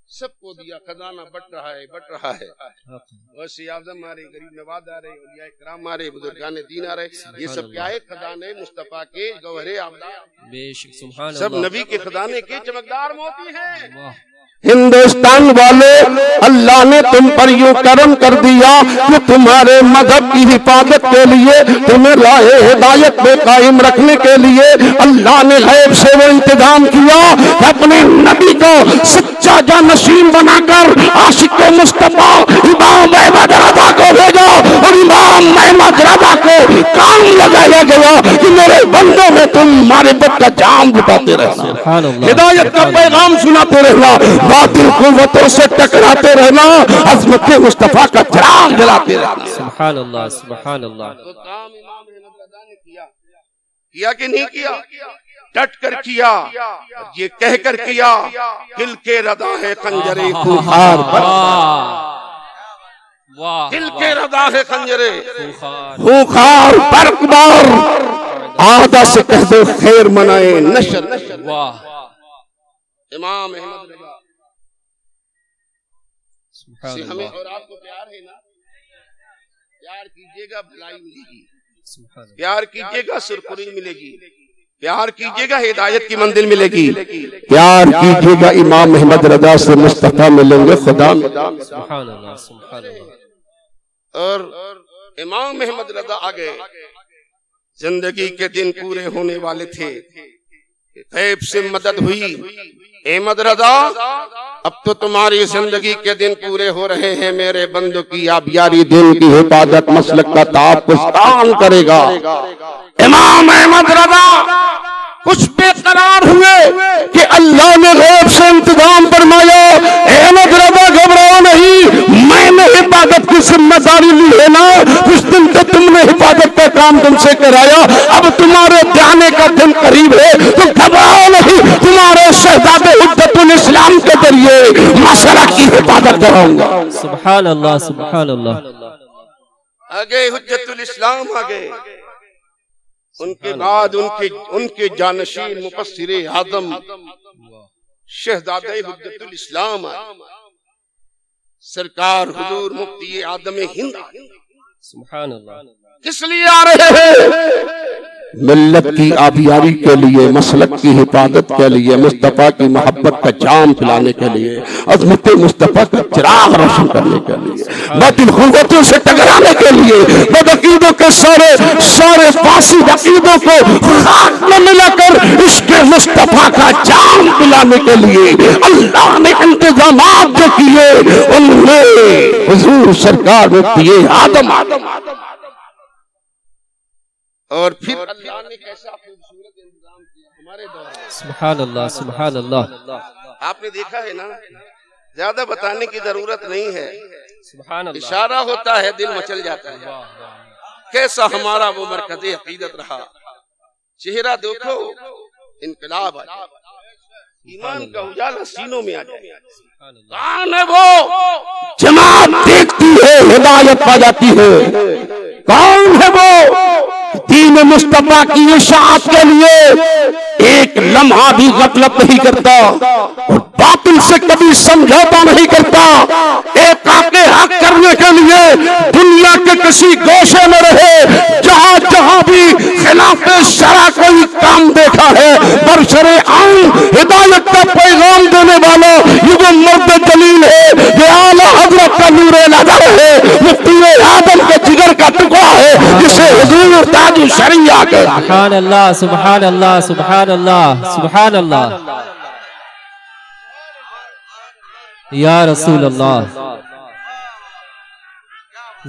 सबको दिया, खजाना बट रहा है, बट रहा है। वैसे आज़म आ रहे, गरीब नवाज आ रहे, औलिया इकराम आ रहे, बुजुर्गान दीन आ रहे, ये सब क्या है? खजाने मुस्तफा के गौहरे आमदा, बेशक, सुभान सब अल्लाह। नबी के खजाने के चमकदार मोती हैं। हिंदुस्तान वाले, अल्लाह ने तुम पर यूं करम कर दिया कि तुम्हारे मजहब की हिफाजत के लिए, तुम्हें राह हिदायत में कायम रखने के लिए अल्लाह ने गैब से वो इंतजाम किया कि अपने नबी को सच्चा जानशीन बनाकर आशिक मुस्तफा इमाम अहमद रजा को भेजा, और इमाम अहमद रजा को काम लगाया गया कि मेरे बंदों में तुम मारिफत का जाम बुझाते रहना, हिदायत का पैगाम सुनाते रहना, बातिल कुव्वतों से टकराते रहना, अज़मत मुस्तफा का चिराग जलाते रहना। सुभान अल्लाह, सुभान अल्लाह। तो काम इमाम अहमद रजा ने किया कि नहीं किया? डट कर किया, ये कहकर किया, दिल के रदा है खंजरे खूंखार पर, वाह, दिल के रदा है खंजरे खूंखार, खूंखार बरकबार, आदा से कह दो खैर मनाए नशर। वाह, इमाम अहमद रजा से सुभान हमें अल्लाह, और आपको प्यार है ना? प्यार कीजिएगा, भलाई मिलेगी, सुभान अल्लाह। प्यार कीजिएगा, सुरखुरी मिलेगी, प्यार कीजिएगा, हिदायत की मंजिल मिलेगी, प्यार कीजिएगा, इमाम अहमद रजा से मुस्तफा मिलेंगे, खुदा मिलेंगे। सुभान अल्लाह, सुभान अल्लाह। और इमाम अहमद रजा आ गए, जिंदगी के दिन पूरे होने वाले थे, गैब से मदद हुई, अहमद रजा अब तो तुम्हारी जिंदगी के दिन पूरे हो रहे हैं, मेरे बंदों की आबियारी, दिन की हिफाजत, मसलक का तापुस्तान करेगा। इमाम अहमद रजा कुछ बेकरार हुए कि अल्लाह ने गैब से इंतजाम फरमाया, अहमद रजा घबराओ नहीं, मैंने हिफाजत की जिम्मेदारी ली है ना, उस दिन तो तुमने हिफाजत का काम तुमसे कराया, अब तुम्हारे जाने का दिन करीब है, तो घबराओ नहीं, तुम्हारे शहजादे हुज्जतुल इस्लाम के जरिए मसला की हिफाजत कराऊंगा। सुभान अल्लाह, सुभान अल्लाह। आगे हुज्जतुल इस्लाम आ गए, उनके बाद उनके जानशीन मुफस्सिरे आज़म शहजादे हुज्जतुल इस्लाम आए, सरकार हुजूर मुफ्ती आदम हिंद। सुभान अल्लाह। किस लिए आ रहे हैं? मिल्लत की आबियारी के लिए, मसलक की हिफाजत के लिए, मुस्तफा की मोहब्बत का जाम पिलाने के लिए, अज़मत मुस्तफा का चिराग रोशन करने के लिए, बातिल खुव्वतों से टकराने के लिए, बदअकीदों के सारे फासी अकीदों को खाक में मिलाकर इसके मुस्तफा का जाम पिलाने के लिए अल्लाह ने इंतजामात जो किए, उनमें हुजूर सरकार मुफ्ती आदम और फिर अल्लाह ने कैसा खूबसूरत इंतजाम किया हमारे दौर में। सुभान अल्लाह, सुभान अल्लाह। आपने देखा है ना, ज्यादा बताने की जरूरत नहीं है, सुभान अल्लाह। इशारा होता है, दिल मचल जाता है। कैसा हमारा वो मरकज़े अकीदत रहा, चेहरा देखो, इनकलाब आ जाए, ईमान का उजाला सीनों में आ जाए। कौन है वो? जमात देखती है, हिदायत पा जाती है। कौन है वो? दीन मुस्तफा की इशाअत के लिए एक लम्हा भी गफलत नहीं करता और बातिल से कभी समझौता नहीं करता। एक आके हक करने के लिए दुनिया के किसी गोशे में रहे, जहां जहां भी खिलाफे शरा कोई काम देखा है, बरसरे आऊं हिदायत का पैगाम देने वाला ये जो मर्द जलील है, ये आला हजरत का नूरे नजर है, मुफ्ती आदम के जिगर का टुकड़ा है, जिसे हुजूर ताज शरिया के। सुभान अल्लाह, सुभान अल्लाह, सुभान अल्लाह, सुभान अल्लाह। या रसूल अल्लाह,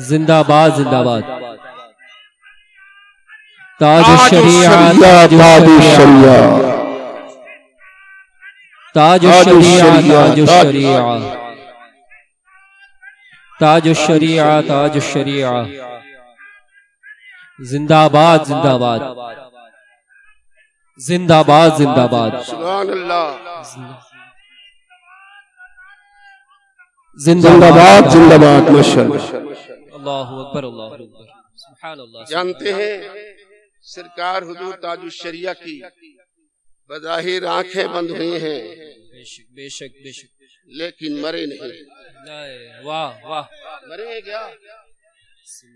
जिंदाबाद, जिंदाबाद। ताज शरिया, ताज शरिया, ताज शरिया, ताज शरिया, ताज शरिया, ताज शरिया। जिंदाबाद, जिंदाबाद, जिंदाबाद, जिंदाबाद। सुभान अल्लाह। जिंदाबाद जिंदाबाद माशाअल्लाह। अल्लाहु अकबर अल्लाहु अकबर सुभान अल्लाह। जानते हैं सरकार हुजूर ताजुश्शरिया की बज़ाहिर आंखें बंद हुई हैं, बेशक बेशक बेशक, लेकिन मरे नहीं। वाह वाह, मरे हैं क्या?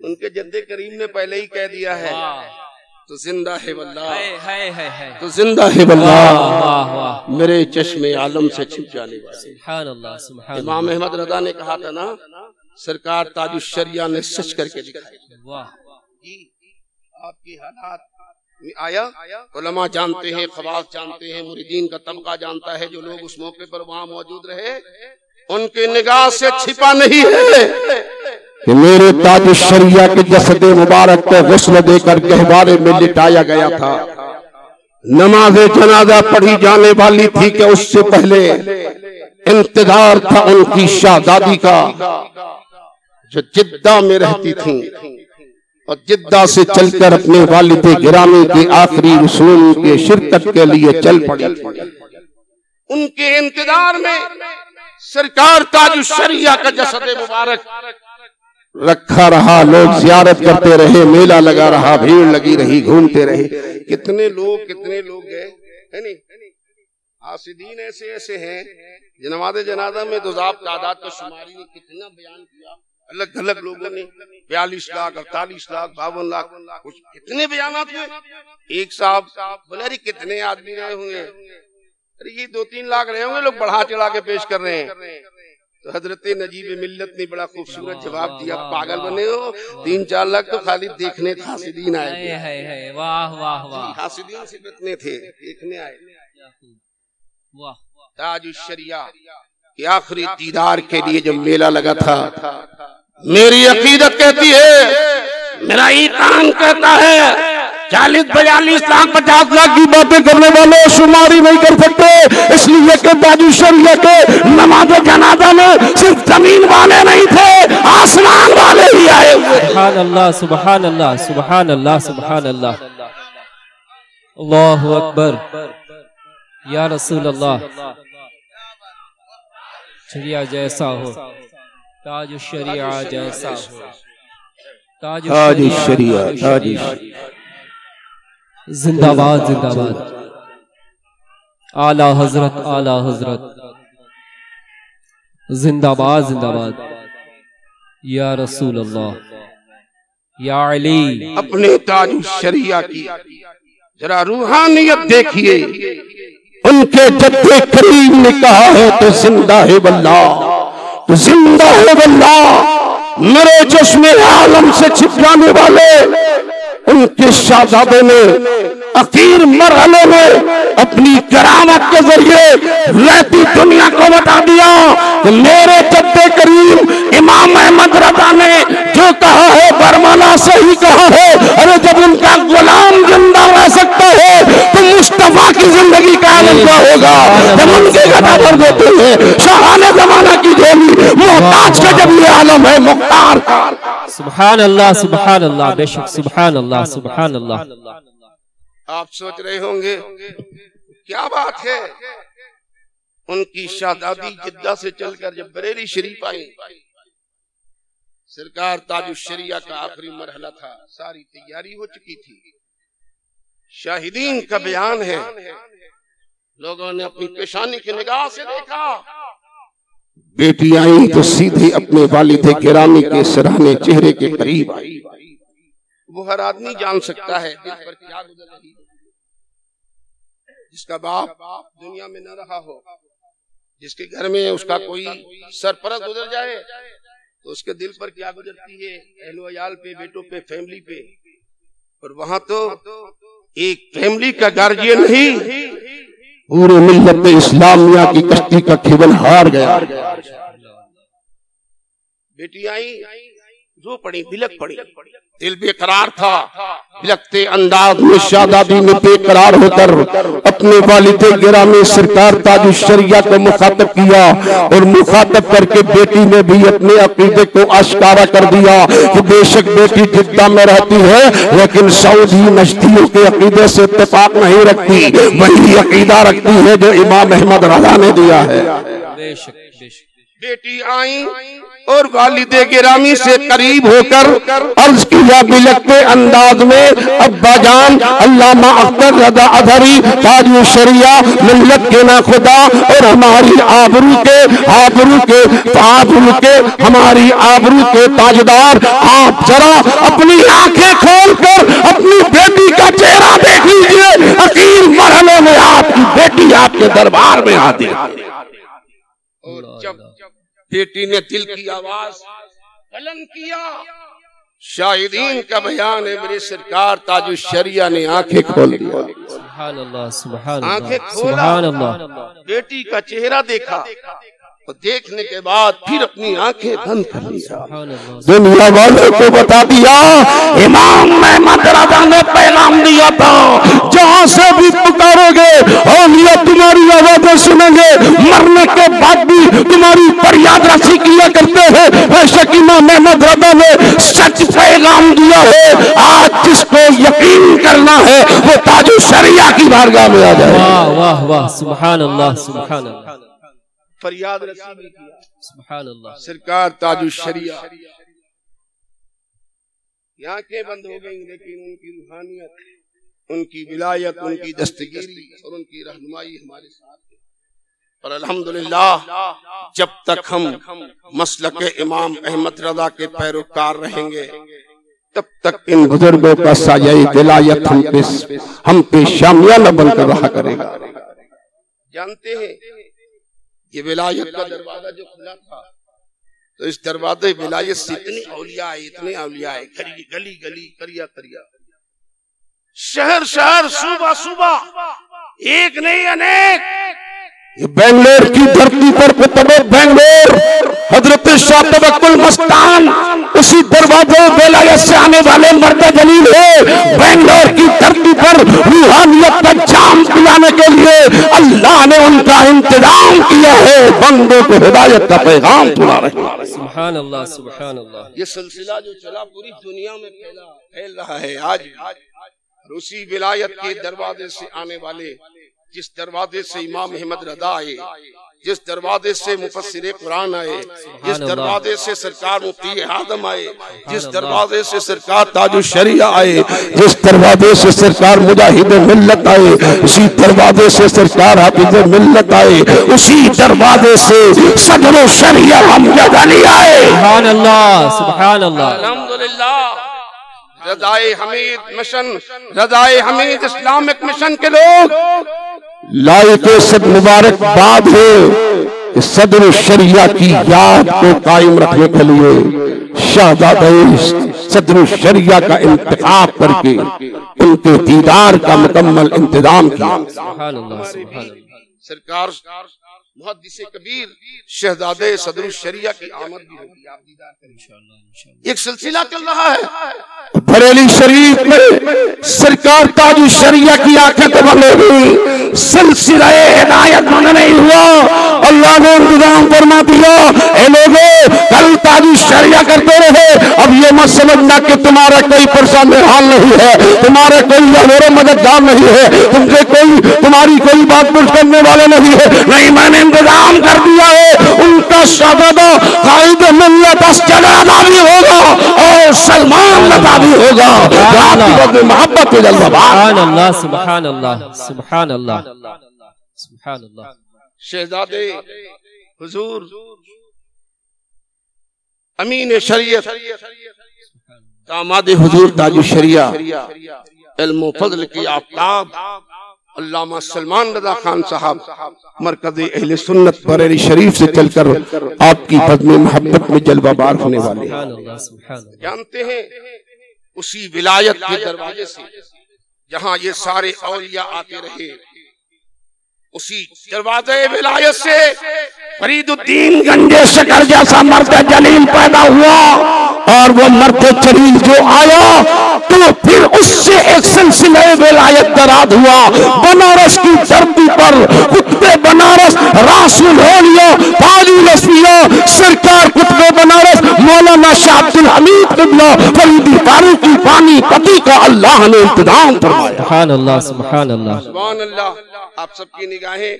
उनके जद्दे करीम ने पहले ही कह दिया है तो जिंदा है वल्लाह, तो जिंदा है वल्लाह, मेरे चश्मे आलम से छिप जाने वाले। सुभान अल्लाह सुभान। इमाम अहमद रज़ा ने कहा था ना, सरकार ताजुश्शरिया ने सच करके दिखाया। वाह जी, आपकी हालात में आया। उलमा जानते हैं, ख्वास जानते हैं, मुरीदीन का तबका जानता है, जो लोग उस मौके पर वहाँ मौजूद रहे, उनके निगाह से छिपा नहीं है कि मेरे ताजुश्शरिया के जसद मुबारक को गुस्ल देकर गहवारे में लिटाया गया था। नमाज जनाजा पढ़ी जाने वाली थी कि उससे पहले इंतजार था उनकी शहजादी का, जो जिद्दा में रहती थी और जिद्दा से चलकर अपने वालिद गिरामी के आखिरी रसूल के शिरकत के लिए चल पड़ी। उनके इंतजार में सरकार ताजुश्शरिया का जसद मुबारक रखा रहा, लोग जियारत करते रहे, मेला लगा रहा, भीड़ लगी रही, घूमते रहे। कितने लोग गए, है नहीं? आसिदीन ऐसे ऐसे हैं, नमाज जनाजा में तो तादाद का शुमारी ने कितना बयान किया, अलग अलग लोगों ने 42 लाख 48 लाख 52 लाख कुछ कितने बयान हुए। एक साहब बोले अरे कितने आदमी रहे होंगे, अरे ये 2-3 लाख रहे होंगे, लोग बढ़ा चढ़ा के पेश कर रहे हैं। तो हजरत नजीब मिल्लत ने बड़ा खूबसूरत जवाब दिया, पागल बने हो, 3-4 लाख तो खाली देखने हासिदीन आए। वाह वाह वाह, हासिदीन से कितने थे, देखने आए। वाह, ताजुश्शरिया के आखिरी दीदार के लिए जब मेला लगा था, मेरी अकीदत कहती है, मेरा ईमान कहता है, 40-42 लाख 50 लाख की बातें करने वाले शुमारी नहीं कर सकते। इसलिए कि ताजुश्शरिया के नमाज जनाजा में सिर्फ जमीन वाले नहीं थे, आसमान वाले ही आए हुए। सुभान अल्लाह सुभान अल्लाह सुभान अल्लाह सुभान अल्लाह, अल्लाहु अकबर या रसूल अल्लाह। शरिया जैसा हो, ताजुश्शरिया जैसा हो, ताजुश्शरिया जिंदाबाद जिंदाबाद। आला हजरत जिंदाबाद जिंदाबाद। या रसूल अल्लाह या अली। अपने ताजुश्शरिया की जरा रूहानियत देखिए, उनके जद्दे करीम ने कहा है तो जिंदा है वल्लाह, तो जिंदा है वल्लाह, मेरे चश्मे आलम से छिप जाने वाले उनके शहजादे ने आखिर मरहले में अपनी करामत के जरिए रहती दुनिया को बता दिया कि मेरे जद्दे करीम इमाम अहमद रज़ा ने जो कहा है बरमाना से ही कहा है। अरे जब उनका गुलाम जिंदा रह सकता है तो मुस्तफा की जिंदगी का आलम क्या होगा। जब उनके घटा भर देते हैं शाहाने जमाना की झोली, मोहताज का जब ये आलम है मुख्तार। सुभान अल्लाह बेशक सुभान अल्लाह सुभान अल्लाह। आप सोच रहे होंगे क्या बात है, उनकी शहजादी जिद्दा से चलकर जब बरेली शरीफ आई, सरकार ताजुश्शरिया का आखिरी मरहला था, सारी तैयारी हो चुकी थी, शाहिदीन का बयान है, लोगों ने अपनी पेशानी की निगाह से देखा। बेटी आई तो सीधे अपने वालिद गिरामी के सराहने चेहरे के करीब आई। वो हर आदमी जान सकता है दिल पर क्या गुजर रही है। जिसका बाप दुनिया में न रहा हो, जिसके घर में उसका कोई सरपरस्त गुजर जाए तो उसके दिल पर क्या गुजरती है, अहलो अयाल पे, बेटों पे, फैमिली पे। और वहां तो एक फैमिली का गार्जियन नहीं, पूरे मिल्लत इस्लामिया की कश्ती का खिबन हार गया। बेटी आई, रो पड़ी, बिलक पड़ी, दिल बेकरार था। बिलकते अंदाज में शहजादी ने बेकरार होकर अपने वालिद गिरामी सरकार ताजुश्शरिया को मुखातब किया और मुखातब करके बेटी ने भी अपने अकीदे को आश्कारा कर दिया कि बेशक बेटी जिद्दा में रहती है लेकिन सऊदी नजदियों के अकीदे से इत्तेफाक नहीं रखती, वही अकीदा रखती है जो इमाम अहमद रज़ा ने दिया है। बेटी आई और वालिदे गिरामी से करीब होकर अर्ज किया बिलखते अंदाज में, अब्बा जान अल्लामा अख्तर रज़ा अज़हरी ताजु शरिया मिल्लत के ना खुदा और हमारी आबरू के हमारी आबरू के ताजदार, आप जरा अपनी आंखें खोलकर अपनी बेटी का चेहरा देख लीजिए। अखीर मरहले में आपकी बेटी आपके दरबार में आती है। और जब बेटी ने दिल की आवाज बुलंद किया, शाहिदीन का बयान है, मेरे सरकार ताजु शरिया ने आंखें खोल दी। सुभान अल्लाह, सुभान अल्लाह, आंखें खोला, सुभान अल्लाह, बेटी का चेहरा देखा और देखने के बाद फिर अपनी आंखें बंद कर लिया। दुनिया वालों को बता दिया, इमाम अहमद रज़ा ने पैगाम दिया था, जहां से भी पुकारोगे औलिया तुम्हारी आवाजें सुनेंगे, मरने के बाद भी तुम्हारी फरियाद रसी किया करते हैं। बेशक इमाम अहमद रज़ा ने सच पैगाम दिया है। आज जिसको यकीन करना है वो ताजु शरिया की बारगाह में आ जाए। वाह वाह वाह, सुभान अल्लाह, सुभान अल्लाह, फरियाद रसी भी किया। सुभान अल्लाह, सरकार ताजु शरिया आंखें बंद हो गई, लेकिन उनकी रूहानियत, उनकी विलायत, उनकी दस्तगीरी और उनकी रहनुमाई हमारे साथ है। और अल्हम्दुलिल्लाह जब तक हम मसलक इमाम अहमद रज़ा के पैरोकार रहेंगे तब तक इन बुजुर्गों का साया विलायत हम पे शामिया न बनकर रहा करेगा। जानते हैं ये विलायत का दरवाजा जो खुला था, तो इस दरवाजे विलायत से इतने औलिया आए, गली गली करिया करिया, शहर शहर, सूबा सूबा, एक नहीं अनेक। ये बेंगलोर की धरती पर बेंगलोर हजरत शाह तवक्कुल मस्तान उसी दरवाजे विलायत से आने वाले मर्द जलील है। बेंगलोर की धरती पर रूहानियत का जाम पिलाने के लिए अल्लाह ने उनका इंतजाम किया है। बंदों को हिदायत का पैगाम सुना रहे हैं। सुभान अल्लाह, सुभान अल्लाह। ये सिलसिला जो चला पूरी दुनिया में फैल रहा है आज। उसी विलायत के दरवाजे से आने वाले, जिस दरवाजे से इमाम अहमद रज़ा आए, जिस दरवाजे से मुफस्सिर कुरान आए, जिस दरवाजे से सरकार मुफ्ती आदम आए, जिस दरवाजे से सरकार ताजु शरिया आए, जिस दरवाजे से सरकार मुजाहिद मिल्लत आए, उसी दरवाजे से सरकार हाफिज मिल्लत आए, उसी दरवाजे से सदर शरिया अमजद अली आए। सुभान अल्लाह, सुभान अल्लाह, अल्हम्दुलिल्लाह। Razaye Hameed mission, Razaye Hameed Islamic mission के लोग लायक सब मुबारकबाद है कि सदर शरिया की याद को कायम रखने के लिए शहजादे सदर शरिया का इंतखाब करके उनके दीदार का मुकम्मल इंतजाम किया। सुभान अल्लाह, सुभान अल्लाह। सरकार मुहद्दिस कबीर शहजादे सदर शरिया की आमद भी होगी, आप दीदार करें इंशाअल्लाह। एक सिलसिला चल रहा है बरेली शरीफ में, सरकार ताजु शरिया की आंखें तो बंद हो गई, सिलसिला हिदायत बंद नहीं हुआ। अल्लाह ने इंतजाम फरमा दिया। ए लोगों, कल ताजु शरिया करते रहे, अब ये मत समझना कि तुम्हारा कोई परेशान हाल नहीं है, तुम्हारा कोई मेरे मददगार नहीं है, तुमसे कोई तुम्हारी कोई बात पुछ करने वाला नहीं है। नहीं, मैंने इंतजाम कर दिया है। उनका शहजादा कायद मिल्लत असजदा भी होगा और सलमान लता भी होगा। मोहब्बत के जलवा। सुभान अल्लाह, सुभान अल्लाह, सुभान अल्लाह, सुभान अल्लाह। शहजादे हुजूर अमीन शरीयत दामाद हुजूर ताजु शरिया इल्म फज़ल की आफताब अल्लामा सलमान रज़ा खान साहब मरकज़ अहले सुन्नत बरेली शरीफ से चलकर आपकी बज़्म मोहब्बत में जलवाबार होने वाले हैं। जानते हैं उसी विलायत के दरवाजे से जहां ये सारे औलिया आते रहे, उसी दरवाजे विलायत से फरीदुद्दीन गंजे शकर जैसा मर्द जलील पैदा हुआ। और वो मर्द जलील जो आया तो फिर उससे एक सिलसिला विलायत दराज हुआ। बनारस की धरती पर कुतुबे बनारस रासुल होलिया ताजुल असफिया सरकार कुतुबे बनारस मौलाना शाह अब्दुल हमीद क़िबला फरीदी फारूकी पानी पति का अल्लाह ने इंतजाम फरमाया। सुभान अल्लाह, सुभान अल्लाह, सुभान अल्लाह। आप सबकी निगाहें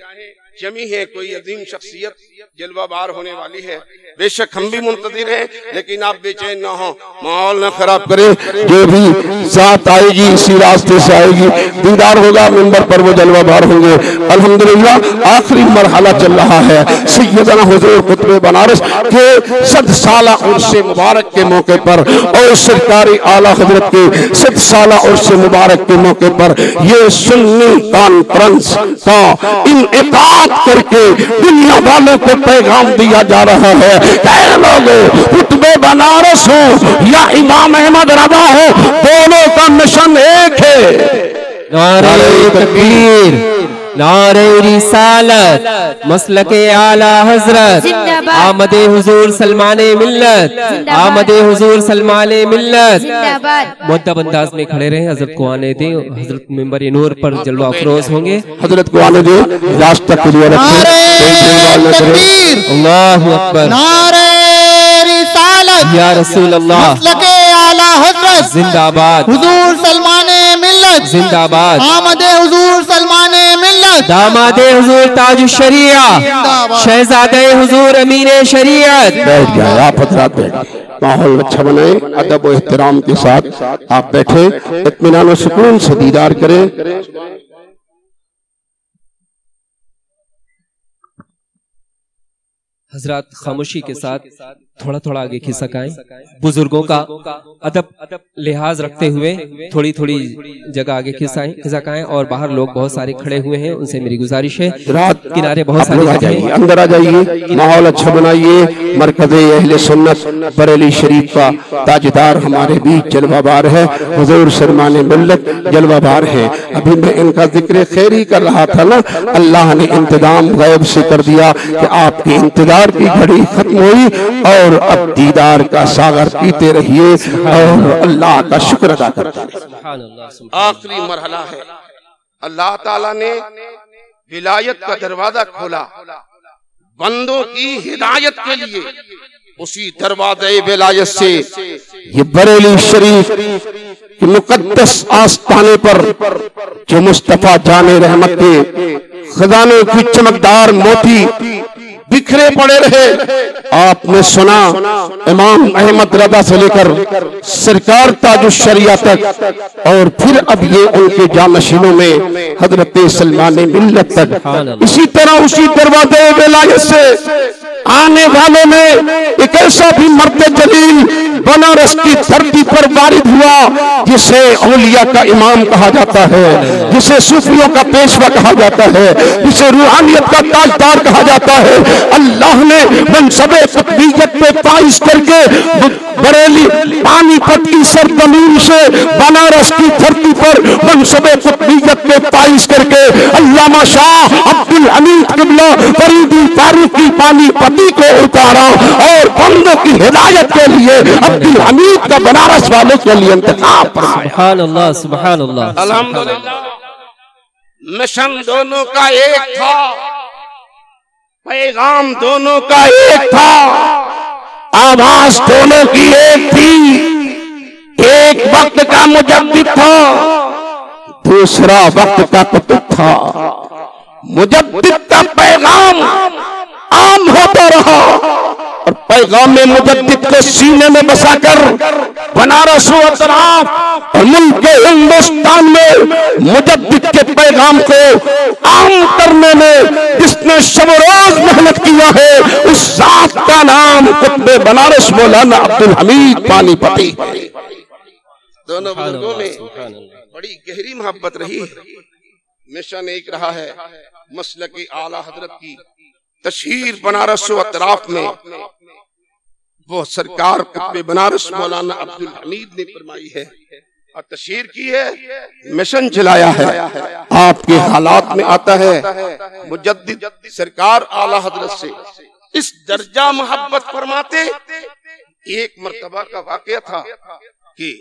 जमी है, कोई अजीम शख्सियत जलवाबार होने वाली है। बेशक हम भी मुंतजिर हैं, लेकिन आप बेचैन ना हो, माहौल न खराब करें। जो भी साथ आएगी इसी रास्ते से आएगी, दीदार होगा, मिंबर पर वो जलवाबार होंगे। अल्हम्दुलिल्लाह आखिरी मरहला चल रहा है। सैयदना हुजूर कुतुब बनारस के 100 साला उर्स मुबारक के मौके पर और सरकारी आला हजरत के 100 साला उर्स मुबारक के मौके पर ये सुन्नी कॉन्फ्रेंस का इनेकाद करके दुनिया वालों को पैगाम दिया जा रहा है। कुतुबे बनारस हो या इमाम अहमद रज़ा हो, दोनों का मिशन एक है। नारे तकबीर, नारे रिसालत, मसलके आला हजरत, आमदे हुजूर सलमाने मिल्लत, आमदे हुजूर सलमाने मिल्लत। मुद्दब अंदाज में खड़े रहे, हजरत को आने दें। हजरत मिंबर नूर पर जलवा अफरोज होंगे, हजरत को आने दें। रास्ता क्लियर रखें। अल्लाहु अकबर, नारे रिसालत या रसूल अल्लाह, मसलके आला हजरत जिंदाबाद, हुजूर सलमाने मिल्लत जिंदाबाद, आमदे हुजूर सलमाने मिल्लत, दामादे हुजूर ताज शरिया, शहजादे हुजूर अमीने शरीयत। बैठ जाए आप हजरात, बैठ, माहौल अच्छा बनाए, अदब और एहतराम के साथ आप बैठे, इत्मीनान और सुकून से दीदार करें। हजरात खामोशी के साथ थोड़ा थोड़ा आगे खिसक आए, बुजुर्गों का अदब लिहाज रखते हुए थोड़ी थोड़ी जगह आगे खिसक आए। और बाहर लोग बहुत सारे खड़े हुए हैं, उनसे मेरी गुजारिश है रात किनारे बहुत सारे अंदर आ जाइए, माहौल अच्छा बनाइए। मरकज़े अहले सुन्नत बरेली शरीफ का ताजदार हमारे बीच जलवाबार है, हुजूर सरमाने मिल्लत जलवाबार है। अभी मैं इनका जिक्र खैर ही कर रहा था ना, अल्लाह ने इंतजाम गैब से कर दिया कि आपकी इंतजार की घड़ी खत्म हुई और अब दीदार का सागर पीते रहिए और अल्लाह का शुक्र अदा करते रहिए। आखिरी मरहला है, अल्लाह ताला ने विलायत का दरवाजा खोला बंदों की हिदायत के लिए। उसी दरवाजे विलायत से ये बरेली शरीफ के मुकद्दस आस्ताने पर जो मुस्तफा जाने रहमत के खजानों की चमकदार मोती बिखरे पड़े रहे। आपने सुना इमाम अहमद रज़ा से लेकर सरकार ताजुश शरिया तक, और फिर अब ये उनके जानशीनों में हजरत सलमाने मिल्लत तक। इसी तरह उसी दरवाजे विलायत से आने वालों में एक ऐसा भी मर्द जलील बनारस की धरती पर वारिद हुआ जिसे औलिया का इमाम कहा जाता है, जिसे सूफियों का पेशवा कहा जाता है, जिसे रूहानियत का ताजदार कहा जाता है। अल्लाह ने मनसबे कुतुबियत पे फाइज करके बरेली पानीपत की सरजमीन से बनारस की धरती पर मनसबे कुतुबियत पे फाइज करके अल्लामा शाह अब्दुल हमीद किबला फरीदी फारूकी पानीपती को उतारा और बंदों की हिदायत के लिए अब्दुल हमीद का बनारस वालों के लिए इंतखाब। सुभान अल्लाह, सुभान अल्लाह, अल्हम्दुलिल्लाह। मिशन दोनों का एक था, पैगाम दोनों का एक था, आवाज दोनों की एक थी। एक वक्त का मुजद्दिद था, दूसरा वक्त का कुतुब था। मुजद्दिद का पैगाम आम होता रहा और पैगाम मुजद्दिद को सीने में बसाकर बनारस अतराफ और मुल्क हिंदुस्तान में मुजद्दिद के पैगाम को आम करने में जिसने शब रोज मेहनत किया है, उस जात का नाम कुतुबे बनारस मौलाना अब्दुल हमीद पानीपती। दोनों बुजुर्गों में बड़ी गहरी मोहब्बत रही है। मिशन एक रहा है, मसलक आला हजरत की तशहीर बनारस व अतराफ में वो सरकार कुतुबे बनारस मौलाना अब्दुल हमीद ने फरमाई है और तशहीर की है, मिशन चलाया है। आपके हालात में आता है मुजद्दिद सरकार आला हजरत से इस दर्जा मोहब्बत फरमाते। एक मर्तबा का वाकया था कि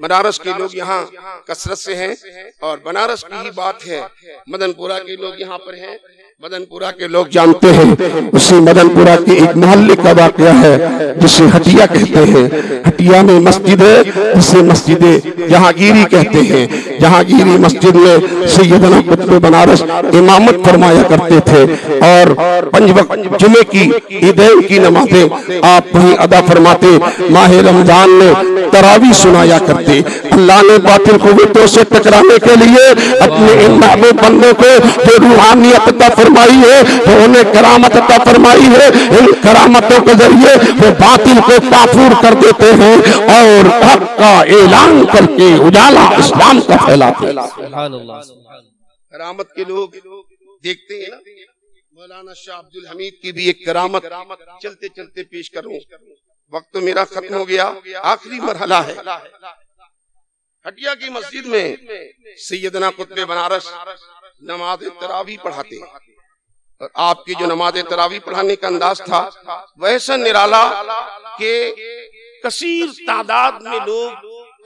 बनारस के लोग यहाँ कसरत से हैं और बनारस की ही बात है, मदनपुरा के लोग यहाँ पर हैं। मदनपुरा के लोग जानते हैं, उसी मदनपुरा के एक मोहल्ले का वाकया है जिसे हटिया कहते हैं। हटिया में मस्जिद है जिसे मस्जिद जहांगीरी कहते हैं। जहांगीरी मस्जिद में सैयदना कुतुब बनारस इमामत फरमाया करते थे और 5 वक्त जुमे की ईदैन की नमाजें आप वहीं अदा फरमाते। माह रमजान में तरावी सुनाया करते। अल्लाह ने बातिल कुव्वतों से टकराने के लिए अपने इन महबूब बंदों को जो रूहानियत अता फरमाई है, जो उन्हें करामत अता फरमाई है, इन करामतों के जरिए वो बातिल को काफूर कर देते हैं और हक का ऐलान करके उजाला इस्लाम का फैलाते हैं। करामत के लोग देखते हैं। मौलाना शाह अब्दुल हमीद की भी एक करामत चलते चलते पेश करूं। वक्त तो मेरा खत्म हो गया, आखिरी मरहला है। हटिया की मस्जिद में सैयदना कुतुब बनारस नमाज तरावी पढ़ाते और आपकी जो नमाज तरावी पढ़ाने का अंदाज था वैसा निराला के कसीर तादाद में लोग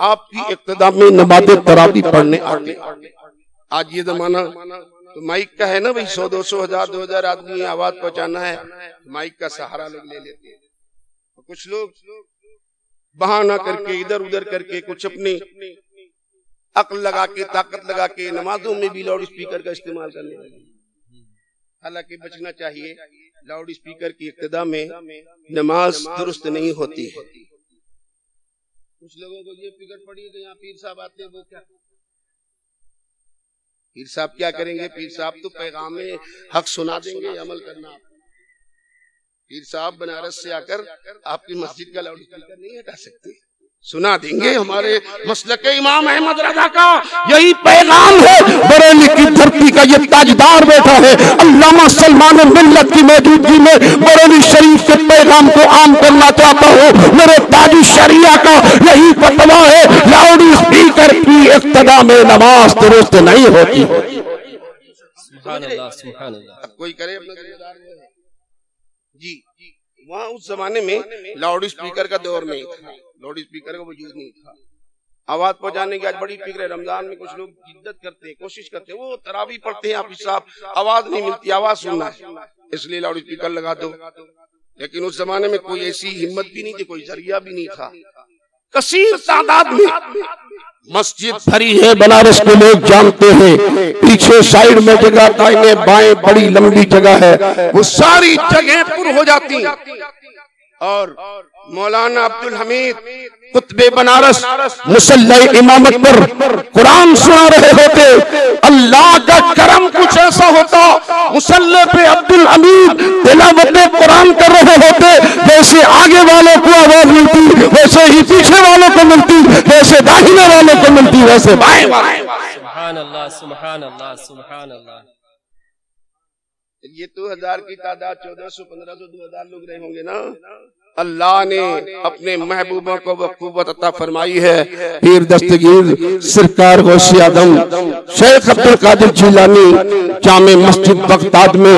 आपकी इक्तदा में नमाज तरावी पढ़ने आते। आज ये जमाना तो माइक का है ना भाई, 100, 200, 1000, 2000 आदमी आवाज पहुंचाना है, माइक का सहारा लोग ले लेते हैं। कुछ लोग बहाना करके इधर उधर करके कुछ अपनी अक्ल लगा के ताकत लगा के नमाजों में भी लाउड स्पीकर का इस्तेमाल करने लगे। हालांकि बचना चाहिए, लाउड स्पीकर की इक्तदा में नमाज दुरुस्त नहीं होती है। कुछ लोगों को ये फिक्र पड़ी है कि यहाँ पीर साहब आते हैं, वो क्या पीर साहब क्या करेंगे? पीर साहब तो पैगाम हक सुना देंगे, अमल करना। पीर साहब बनारस से आकर आपकी मस्जिद का लाउड स्पीकर नहीं हटा सकते, सुना देंगे। हमारे मसलक इमाम अहमद रजा का यही पैगाम है। बरेली की धरती का ये ताजदार बैठा है, अल्लामा सलमान मिल्लत की मौजूदगी में बरेली शरीफ के पैगाम को आम करना चाहता हूँ। मेरे ताजी शरिया का यही फतवा है, लाउड स्पीकर की इक्तदा में नमाज दुरुस्त नहीं होती। कोई करे अपना जी। वहाँ उस जमाने में लाउड स्पीकर का दौर नहीं था, लाउड स्पीकर का वजूद नहीं था। आवाज पहुंचाने की आज बड़ी फिक्र है। रमजान में कुछ लोग जिद्दत करते हैं, कोशिश करते हैं, वो तरावी पढ़ते हैं, आप साहब आवाज नहीं मिलती, आवाज सुनना है, इसलिए लाउड स्पीकर लगा दो। लेकिन उस जमाने में कोई ऐसी हिम्मत भी नहीं थी, कोई जरिया भी नहीं था। कसीर तादाद में मस्जिद भरी है, बनारस के लोग जानते हैं। पीछे साइड में जगह, दाहिने बाएं बड़ी लंबी जगह है, वो सारी जगह पुर हो जाती और मौलाना अब्दुल हमीद कुतुब बनारस मुसल्ला इमामत पर कुरान सुना रहे होते। अल्लाह का करम कुछ ऐसा होता, मुसल्ले पे अब्दुल हमीद तिलावत कुरान कर रहे होते, जैसे आगे वालों को आवाज मिलती वैसे ही पीछे वालों को मिलती, जैसे दाहिने वालों को मिलती वैसे बाएं वालों। सुभान अल्लाह, सुभान अल्लाह, सुभान अल्लाह। ये तो 1000 की तादाद 1400, 1500, 2000 लोग रहे होंगे ना। अल्लाह ने अपने महबूबों को वक़्वत अता फरमाई है। पीर दस्तगीर सरकार गौसे आदम शेख अब्दुल कादिर जिलानी जामे मस्जिद बगदाद में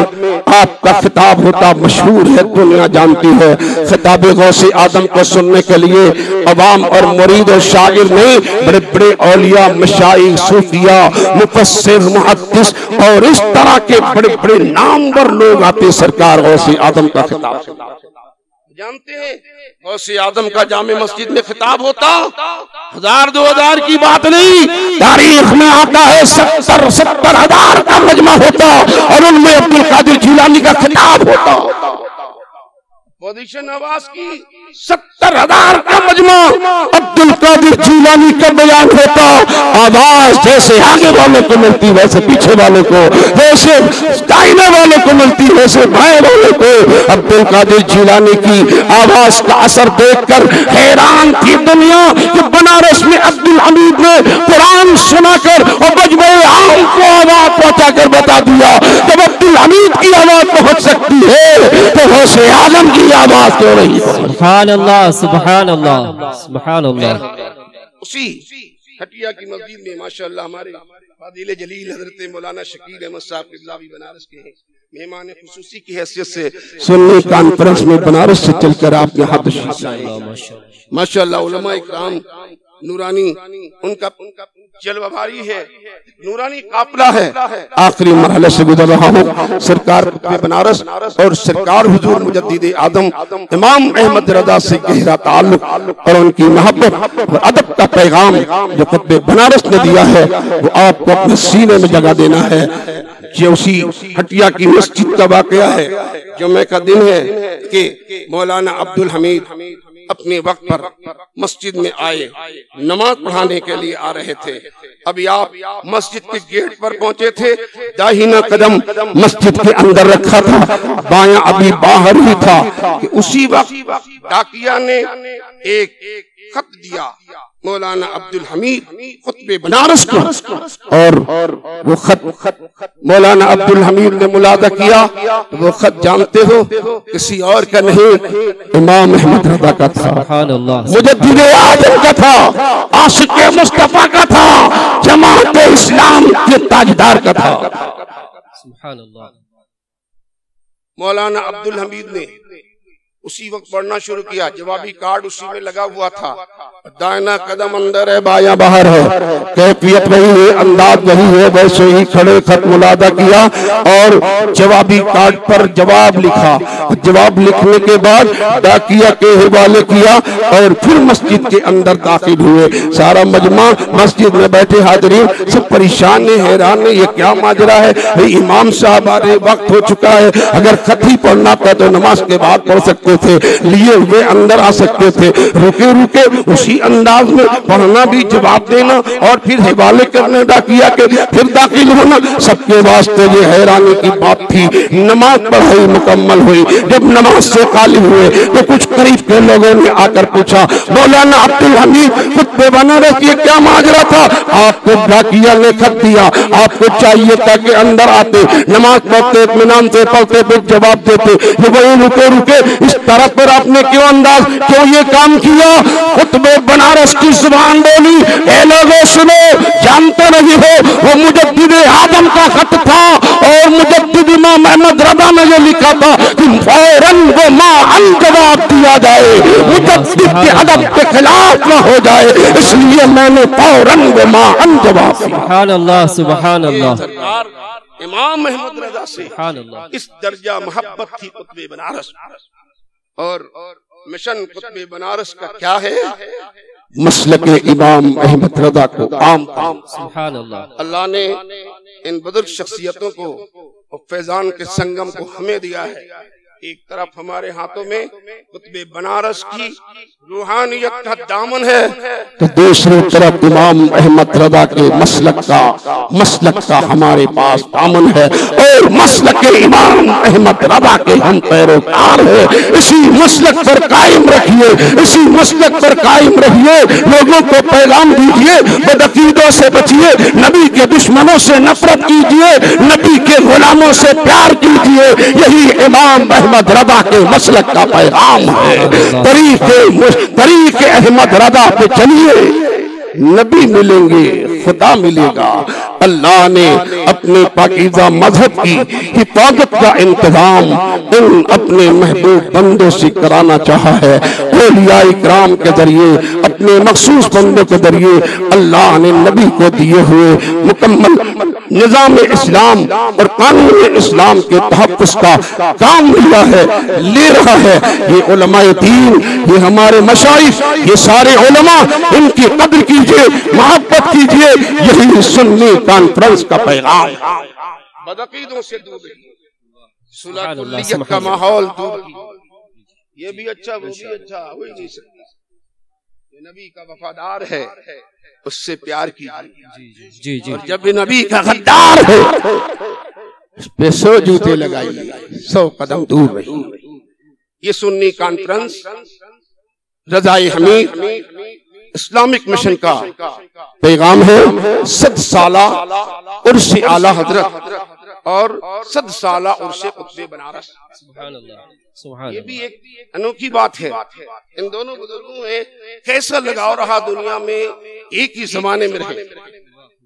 आपका खिताब होता मशहूर है, दुनिया जानती है। खिताब गौसे आदम को सुनने के लिए अवाम और मुरीद और शागिर नहीं, बड़े बड़े औलिया, मशाइख, सूफिया, मुफस्सिर, मुहद्दिस और इस तरह के बड़े बड़े नामवर लोग आते सरकार गौसे आदम का खिताब जानते हैं। गौसे आदम का जामे मस्जिद में खिताब होता 1000-2000 की बात नहीं, तारीख में आता है 70,000 का मजमा होता और उनमें अब्दुल कादिर जिलानी का खिताब होता। पोजीशन आवाज की 70,000 का मजमा अब्दुल कादिर जिलानी का बयान होता। आवाज जैसे आगे वालों को मिलती वैसे पीछे वालों को, जैसे दाहिने वालों को मिलती वैसे बाएं वालों को। अब्दुल कादिर जिलानी की आवाज का असर देखकर हैरान थी दुनिया कि बनारस में अब्दुल हमीद ने कुरान सुनाकर और मजमे आम को आवाज पहुंचा कर बता दिया, जब अब्दुल हमीद की आवाज पहुंच सकती है तो गौसे आदम की आवाज क्यों नहीं? सुभान अल्लाह, सुभान अल्लाह, सुभान अल्लाह। उसी हटिया की मस्जिद में माशाअल्लाह हमारे फादिल जलील हजरत मौलाना शकील अहमद साहब क़िबला भी बनारस के हैं, मेहमान खुसूसी की हैसियत से सुन्नी कॉन्फ्रेंस में बनारस से चलकर आपके हाथ माशाअल्लाह उलमा इकराम नूरानी उनका जलवाबारी है, नूरानी काफिला है। आखिरी मरहले से गुजर रहा हूँ। सरकार बनारस और सरकार हुजूर मुजद्दिद आदम इमाम अहमद रजा से गहरा ताल्लुक और उनकी मोहब्बत और अदब का पैगाम जो खुतबे बनारस ने दिया है वो आपको अपने सीने में जगह देना है। ये उसी हटिया की मस्जिद का वाकया है। जुम्मे का दिन है कि मौलाना अब्दुल हमीद अपने वक्त पर मस्जिद में आए, नमाज पढ़ाने के लिए आ रहे थे। अभी आप मस्जिद के गेट पर पहुंचे थे, दाहिना कदम मस्जिद के अंदर रखा था, बायां अभी बाहर ही था कि उसी वक्त डाकिया ने एक खत दिया मौलाना अब्दुल हमीद खुतबे बनारस को, और वो खत मौलाना अब्दुल हमीद ने मुलादा किया। वो खत जानते हो किसी और का नहीं, इमाम अहमद रज़ा का था, मुजद्दिद आदम का था, आशिक मुस्तफा का था, जमात इस्लाम के ताजदार का था। मौलाना अब्दुल हमीद ने उसी वक्त पढ़ना शुरू किया। जवाबी कार्ड उसी में लगा हुआ था, दाहिना कदम अंदर है, बायां बाहर है, कैफियत वही है, अंदाज वही है, वैसे ही खड़े खत मुलादा किया और जवाबी कार्ड पर जवाब लिखा। जवाब लिखने के बाद डाकिया के हवाले किया और फिर मस्जिद के अंदर दाखिल हुए। सारा मजमा मस्जिद में बैठे हाजरीन सब परेशान है, हैरान है, ये क्या माजरा है। इमाम साहब आ रहे, वक्त हो चुका है, अगर खत ही पढ़ना था तो नमाज के बाद पढ़ सकते थे, लिए हुए अंदर आ सकते थे। रुके रुके उसी अंदाज में पढ़ना भी, जवाब देना और फिर हवाले करने डाकिया के, फिर दाखिल होना, सबके वास्ते ये हैरानी की बात थी। नमाज पढ़ाई मुकम्मल हुई। जब नमाज से खाली हुए तो कुछ करीब के लोगों ने आकर पूछा, मौलाना अब्दुल हमीद खुतबे बनारस ये क्या माजरा था? आपको डाकिया ने खत दिया, आपको चाहिए था कि अंदर आते, नमाज पढ़ते, इत्मीनान से पढ़ते, फिर जवाब देते। ये वही रुके रुके इस तरह पर आपने क्यों अंदाज, क्यों ये काम किया? खुतबे बनारस की जुबान बोली, ए लोगों सुनो, जानते नहीं हो वो मुजद्दिद आदम का खत था और मुजद्दिद इमाम अहमद रज़ा ने ये लिखा था कि फौरन वो माअन जवाब दिया जाए, मुजद्दिद के अदब के खिलाफ न हो जाए, इसलिए मैंने फौरन वो माअन जवाब दिया। सुभान अल्लाह, सुभान अल्लाह। इमाम अहमद रज़ा से इस दर्जा मोहब्बत थी खुतबे बनारस। और मिशन खुतबे बनारस का क्या है? मसलके इमाम अहमद रज़ा को आम अल्लाह ने इन बुजुर्ग शख्सियतों को और फैजान के संगम को हमें दिया है। एक तरफ हमारे हाथों में खुतबे बनारस की रूहानियत का दामन है, तो दूसरी तरफ इमाम अहमद रज़ा के मसलक का हमारे पास दामन है और मसलक इमाम अहमद रज़ा के हम पैरोकार हैं। इसी मसलक पर कायम रखिए, इसी मसलक पर कायम रहिए, लोगों को पैगाम दीजिए, बदअकीदों से बचिए, नबी के दुश्मनों से नफरत कीजिए, नबी के गुलामों से प्यार कीजिए। यही इमाम अहमद रज़ा के मसलक का पैगाम है। तरीके अहमद रज़ा पे चलिए, नबी मिलेंगे, खुदा मिलेगा। अल्लाह ने अपने पाकीज़ा मजहब की हिफाजत का इंतजाम इन अपने महबूब बंदों से कराना चाहा है। औलिया इकराम के जरिए, अपने मखसूस बंदों के जरिए अल्लाह ने नबी को दिए हुए मुकम्मल निज़ाम इस्लाम और कानून इस्लाम के तहफ़्फ़ुज़ का काम लिया है, ले रहा है। ये उलमाए दीन, ये हमारे मशाइख, ये सारे उलमा, इनकी कद्र कीजिए, मोहब्बत कीजिए। यही सुन्नी कॉन्फ्रेंस का पैगाम। बदअकीदों से दूर रहिए, सुलह का माहौल दूर कीजिए। ये भी अच्छा, वो भी अच्छा, हो ही नहीं सकता। ये नबी का वफादार है, उससे प्यार कीजिए। जी जी। और जब भी नबी का गद्दार है उस पे 100 जूते लगाइए, 100 कदम दूर रहिए। ये Sunni conference Razaye Hameed Islamic mission का पैगाम है। 100 साला उर्स आला हजरत और 100 साला उर्स खुतबे बनारस। ये भी एक अनोखी बात है। इन दोनों बुजुर्गों में कैसा लगाव रहा, दुनिया में एक ही जमाने में रहे।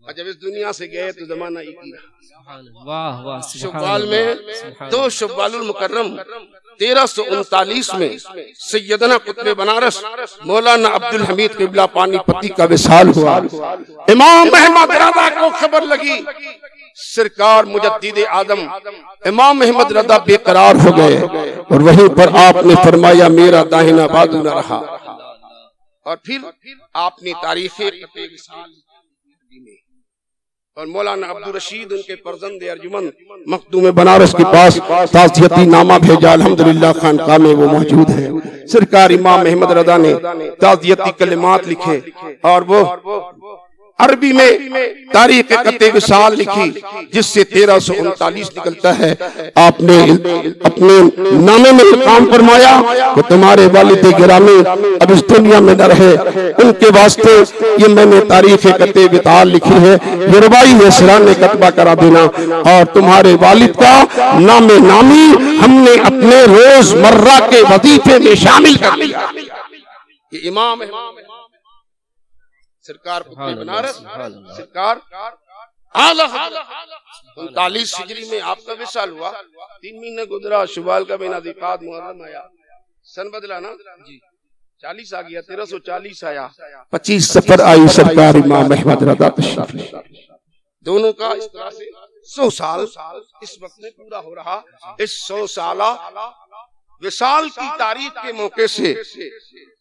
और जब इस दुनिया से गए तो जमाना एक ही रहा। वाह वाह। शुव्वाल में 2 शुव्वालुल मुकर्रम 1339 में सैयदना कुतुब बनारस मौलाना अब्दुल हमीद किबला पानीपती का विसाल हुआ। इमाम अहमद रज़ा को खबर लगी, सरकार मुजद्दिद आदम इमाम अहमद रज़ा बेकरार हो गए और वहीं पर आपने फरमाया मेरा दाहिना बाजू न रहा। और फिर आपने तारीखे और मौलाना अब्दुल रशीद उनके फर्जंद अर्जुमन मखदूम बनारस के पास ताज़ियती नामा भेजा। अल्हम्दुलिल्लाह खानकाह में वो मौजूद है। सरकार इमाम अहमद रज़ा ने ताज़ियती कलिमात लिखे और वो अरबी में तारीख कत्ते विसाल लिखी, जिससे 1339 निकलता है। आपने अपने नामे में काम फरमाया कि तुम्हारे वालिद गिरामी अब इस दुनिया में न रहे, उनके वास्ते ये मैंने तारीख कत्ते विसाल लिखी है, ये रवाई है, सिराने कतबा करा देना। और तुम्हारे वालिद का नामे नामी हमने अपने रोजमर्रा के वजीफे में शामिल कर लिया। ये इमाम सरकार कुतुब बनारस सरकार आला 39 हिजरी में आपका विसाल हुआ। 3 महीने गुजरा, शुवाल का महीना ज़िक़ात मुहर्रम आया, सन बदला ना जी, 40 आ गया, 1340 आया, 25 सफर आई सरकार इमाम अहमद रज़ा तशरीफ। दोनों का इस तरह से 100 साल इस वक्त में पूरा हो रहा। इस 100 साला विसाल की तारीख के मौके से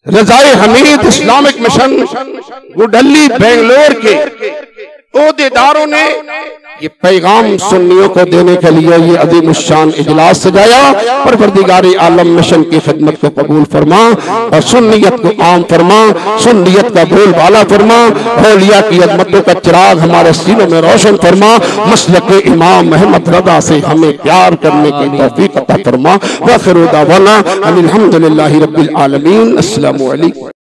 रज़ाए हमीद इस्लामिक मिशन गुडल्ली बेंगलोर के ओहदेदारों ने ये पैगाम सुन्नियों को देने के लिए ये अज़ीम शान इजलास सजाया। परवरदिगार आलम मिशन की खिदमत को कबूल फरमा और सुन्नियत को आम फरमा, सुन्नियत का बोलबाला फरमा, औलिया की अज़मतों का चिराग हमारे सीनों में रोशन फरमा। मसलक इमाम अहमद रज़ा से हमें प्यार करने की तौफीक अता फरमा। व आखिर दावाना अनिल हम्दुलिल्लाहि रब्बिल आलमीन। अस्सलामु अलैकुम।